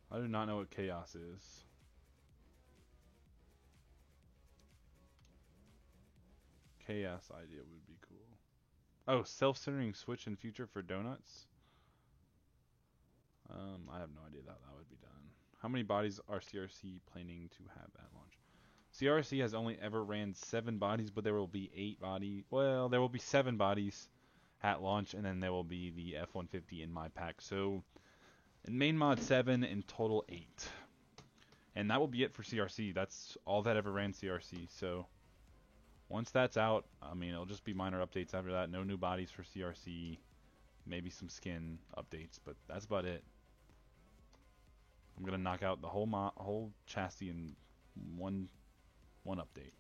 I do not know what chaos is. Chaos idea would be cool. Oh, self-centering switch in future for donuts? I have no idea that would be done. How many bodies are CRC planning to have at launch? CRC has only ever ran 7 bodies, but there will be 8 bodies. Well, there will be 7 bodies at launch, and then there will be the F-150 in my pack. So, in main mod 7, in total 8. And that will be it for CRC. That's all that ever ran CRC. So, once that's out, I mean, it'll just be minor updates after that. No new bodies for CRC. Maybe some skin updates, but that's about it. I'm gonna knock out the whole chassis in one update.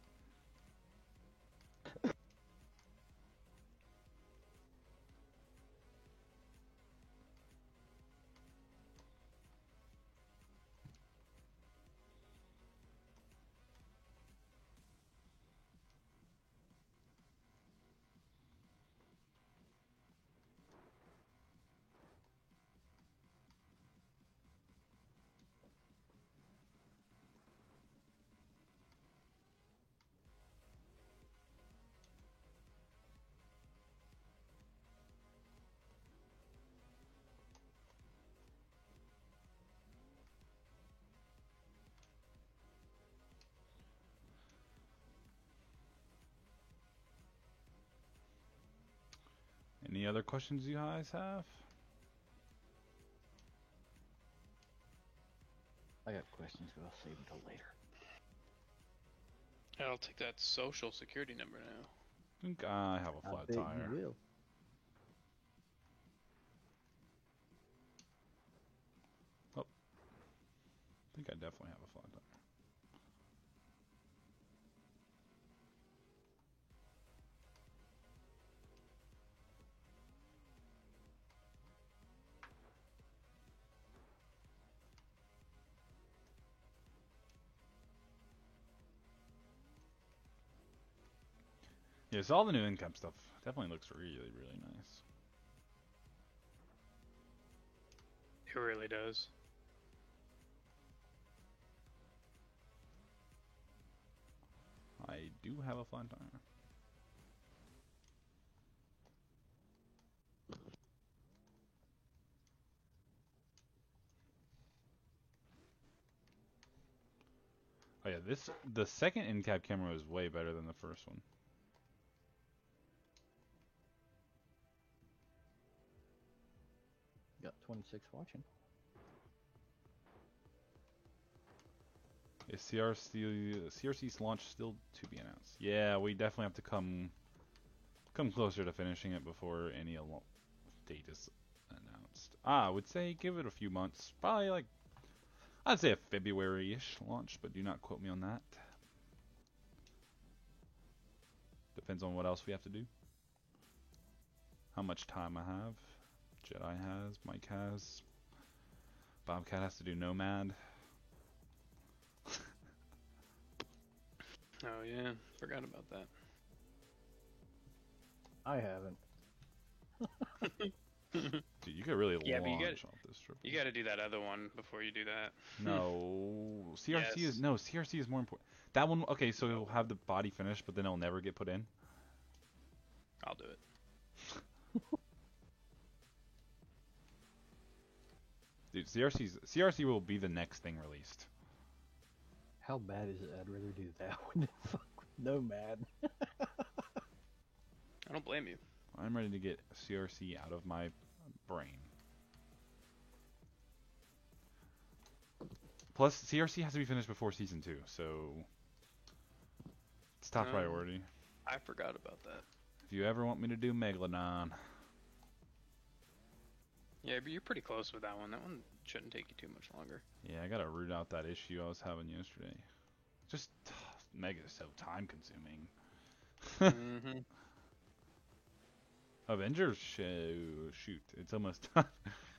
Any other questions you guys have?
I got questions, but I'll save them till later.
I'll take that social security number now.
I think I have a
I
flat
bet
tire.
you will.
I think I definitely have a flat tire. Yeah, so all the new income stuff definitely looks really, really nice.
It really does.
I do have a flat tire. Oh yeah, the second in-cab camera is way better than the first one.
Got 26 watching.
Is CRC's launch still to be announced? Yeah, we definitely have to come closer to finishing it before any date is announced. I would say give it a few months. Probably like, I'd say a February-ish launch, but do not quote me on that. Depends on what else we have to do. how much time I have. Jedi has, Mike has, Bobcat has to do Nomad.
Oh yeah, forgot about that.
I haven't.
Dude, you could really
Yeah, but you
launch off this triple.
You got to do that other one before you do that.
No, CRC
Yes.
is no CRC is more important. That one, okay, so he'll have the body finished, but then it'll never get put in.
I'll do it.
Dude, CRC will be the next thing released.
How bad is it? I'd rather do that one than fuck with Nomad.
I don't blame you.
I'm ready to get CRC out of my brain. Plus, CRC has to be finished before Season 2, so it's top priority.
I forgot about that.
If you ever want me to do Megalodon.
Yeah, but you're pretty close with that one. That one shouldn't take you too much longer.
Yeah, I gotta root out that issue I was having yesterday. Just, Mega is so time consuming.
Mm-hmm.
Avengers shoot, it's almost done.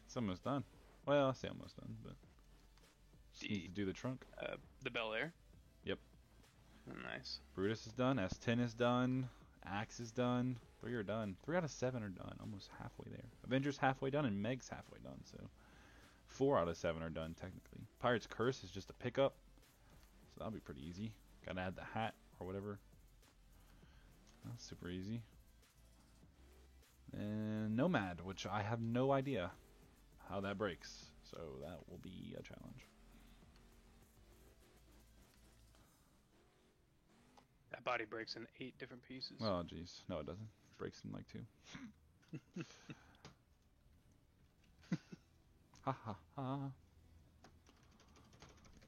It's almost done. Well, I say almost done, but just needs to do the trunk.
The Bel Air?
Yep.
Nice.
Brutus is done. S10 is done. Axe is done. 3 are done. 3 out of 7 are done. Almost halfway there. Avengers halfway done, and Meg's halfway done. So 4 out of 7 are done technically. Pirate's Curse is just a pickup, so that'll be pretty easy. Gotta add the hat or whatever. That's super easy. And Nomad, which I have no idea how that breaks, so that will be a challenge.
That body breaks in 8 different pieces.
Oh, jeez. No, it doesn't. It breaks in like 2. Ha ha ha.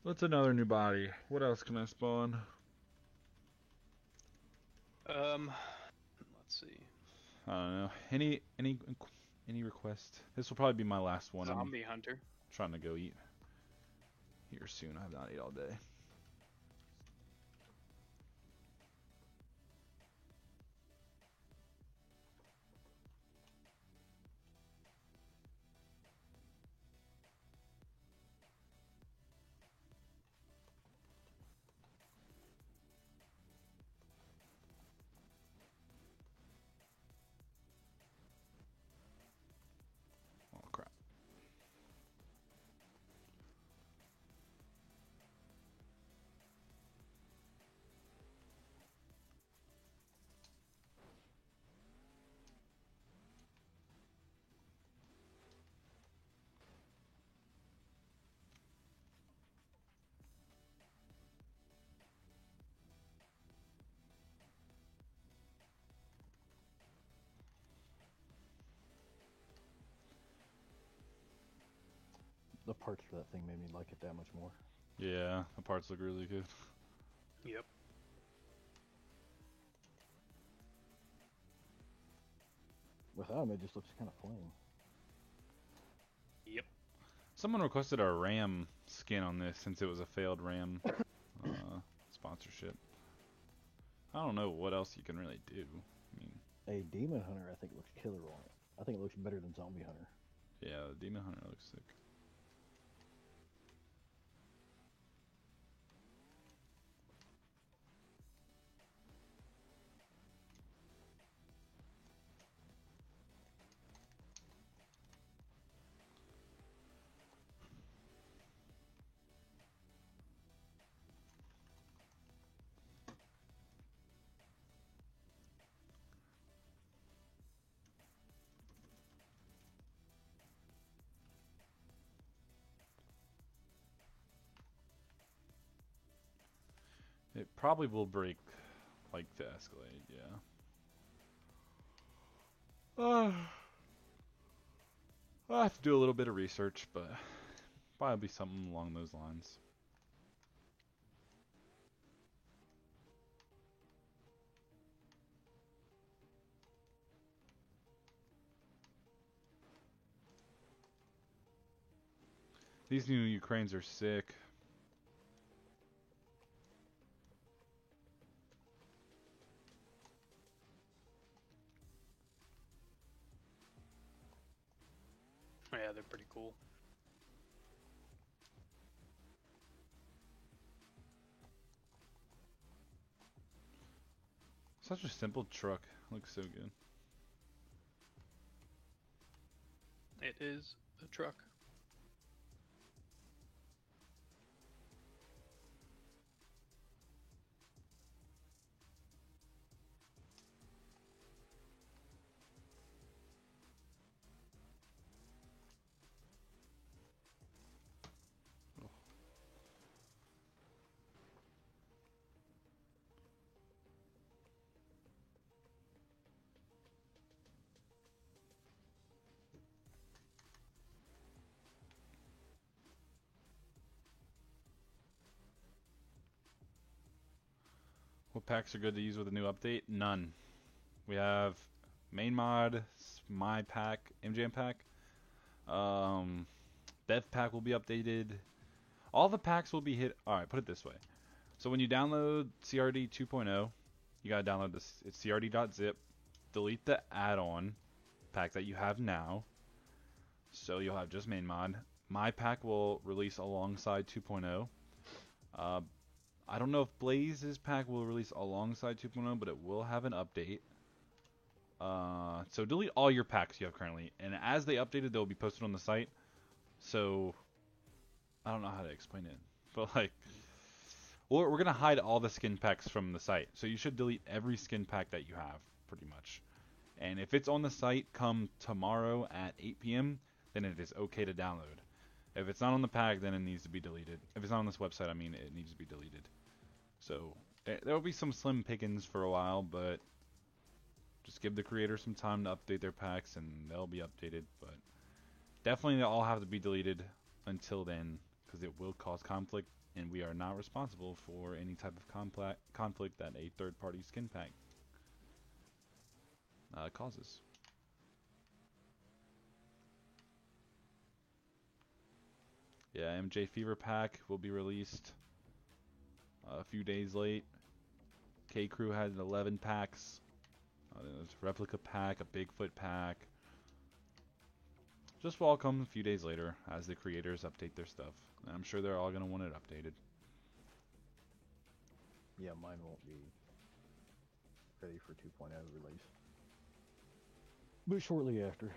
What's another new body? What else can I spawn?
Let's see.
I don't know. Any request? This will probably be my last one.
Zombie Hunter.
I'm trying to go eat here soon. I have not eaten all day. Oh crap.
The parts for that thing made me like it that much more.
Yeah, the parts look really good.
Yep.
Without him, it just looks kind of plain.
Yep.
Someone requested a Ram skin on this since it was a failed Ram sponsorship. I don't know what else you can really do. I mean,
A Demon Hunter, I think, looks killer on it. I think it looks better than Zombie Hunter.
yeah, the Demon Hunter looks sick. It probably will break like the Escalade, yeah. I'll have to do a little bit of research, but probably be something along those lines. These new Ukraines are sick.
Yeah, they're pretty cool.
Such a simple truck. Looks so good.
It is a truck.
What packs are good to use with the new update? None. We have main mod, my pack, MJM pack. Bev pack will be updated. All the packs will be hit. Alright, put it this way. So when you download CRD 2.0, you gotta download this. It's crd.zip. Delete the add-on pack that you have now. So you'll have just main mod. My pack will release alongside 2.0. I don't know if Blaze's pack will release alongside 2.0, but it will have an update. So delete all your packs you have currently, and as they updated, they'll be posted on the site. So I don't know how to explain it, but like, we're gonna hide all the skin packs from the site. So you should delete every skin pack that you have, pretty much. And if it's on the site come tomorrow at 8 p.m., then it is okay to download. If it's not on the pack, then it needs to be deleted. If it's not on this website, I mean, it needs to be deleted. So there will be some slim pickings for a while, but just give the creators some time to update their packs, and they'll be updated. But definitely, they'll all have to be deleted until then, because it will cause conflict, and we are not responsible for any type of conflict that a third-party skin pack causes. Yeah, MJ Fever pack will be released a few days late. K Crew had 11 packs. There's a replica pack, a Bigfoot pack. Just will all come a few days later as the creators update their stuff. And I'm sure they're all going to want it updated.
Yeah, mine won't be ready for 2.0 release, but shortly after.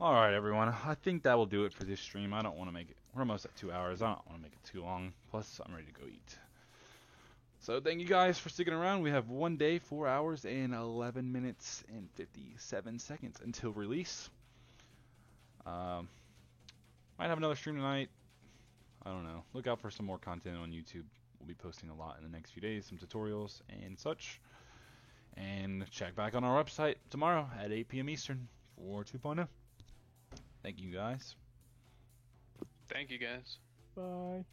Alright, everyone. I think that will do it for this stream. I don't want to make it... We're almost at 2 hours. I don't want to make it too long. Plus, I'm ready to go eat. So, thank you guys for sticking around. We have 1 day, 4 hours, and 11 minutes and 57 seconds until release. Might have another stream tonight. I don't know. Look out for some more content on YouTube. We'll be posting a lot in the next few days. Some tutorials and such. And check back on our website tomorrow at 8 p.m. Eastern for 2.0. Thank you, guys.
Thank you, guys.
Bye.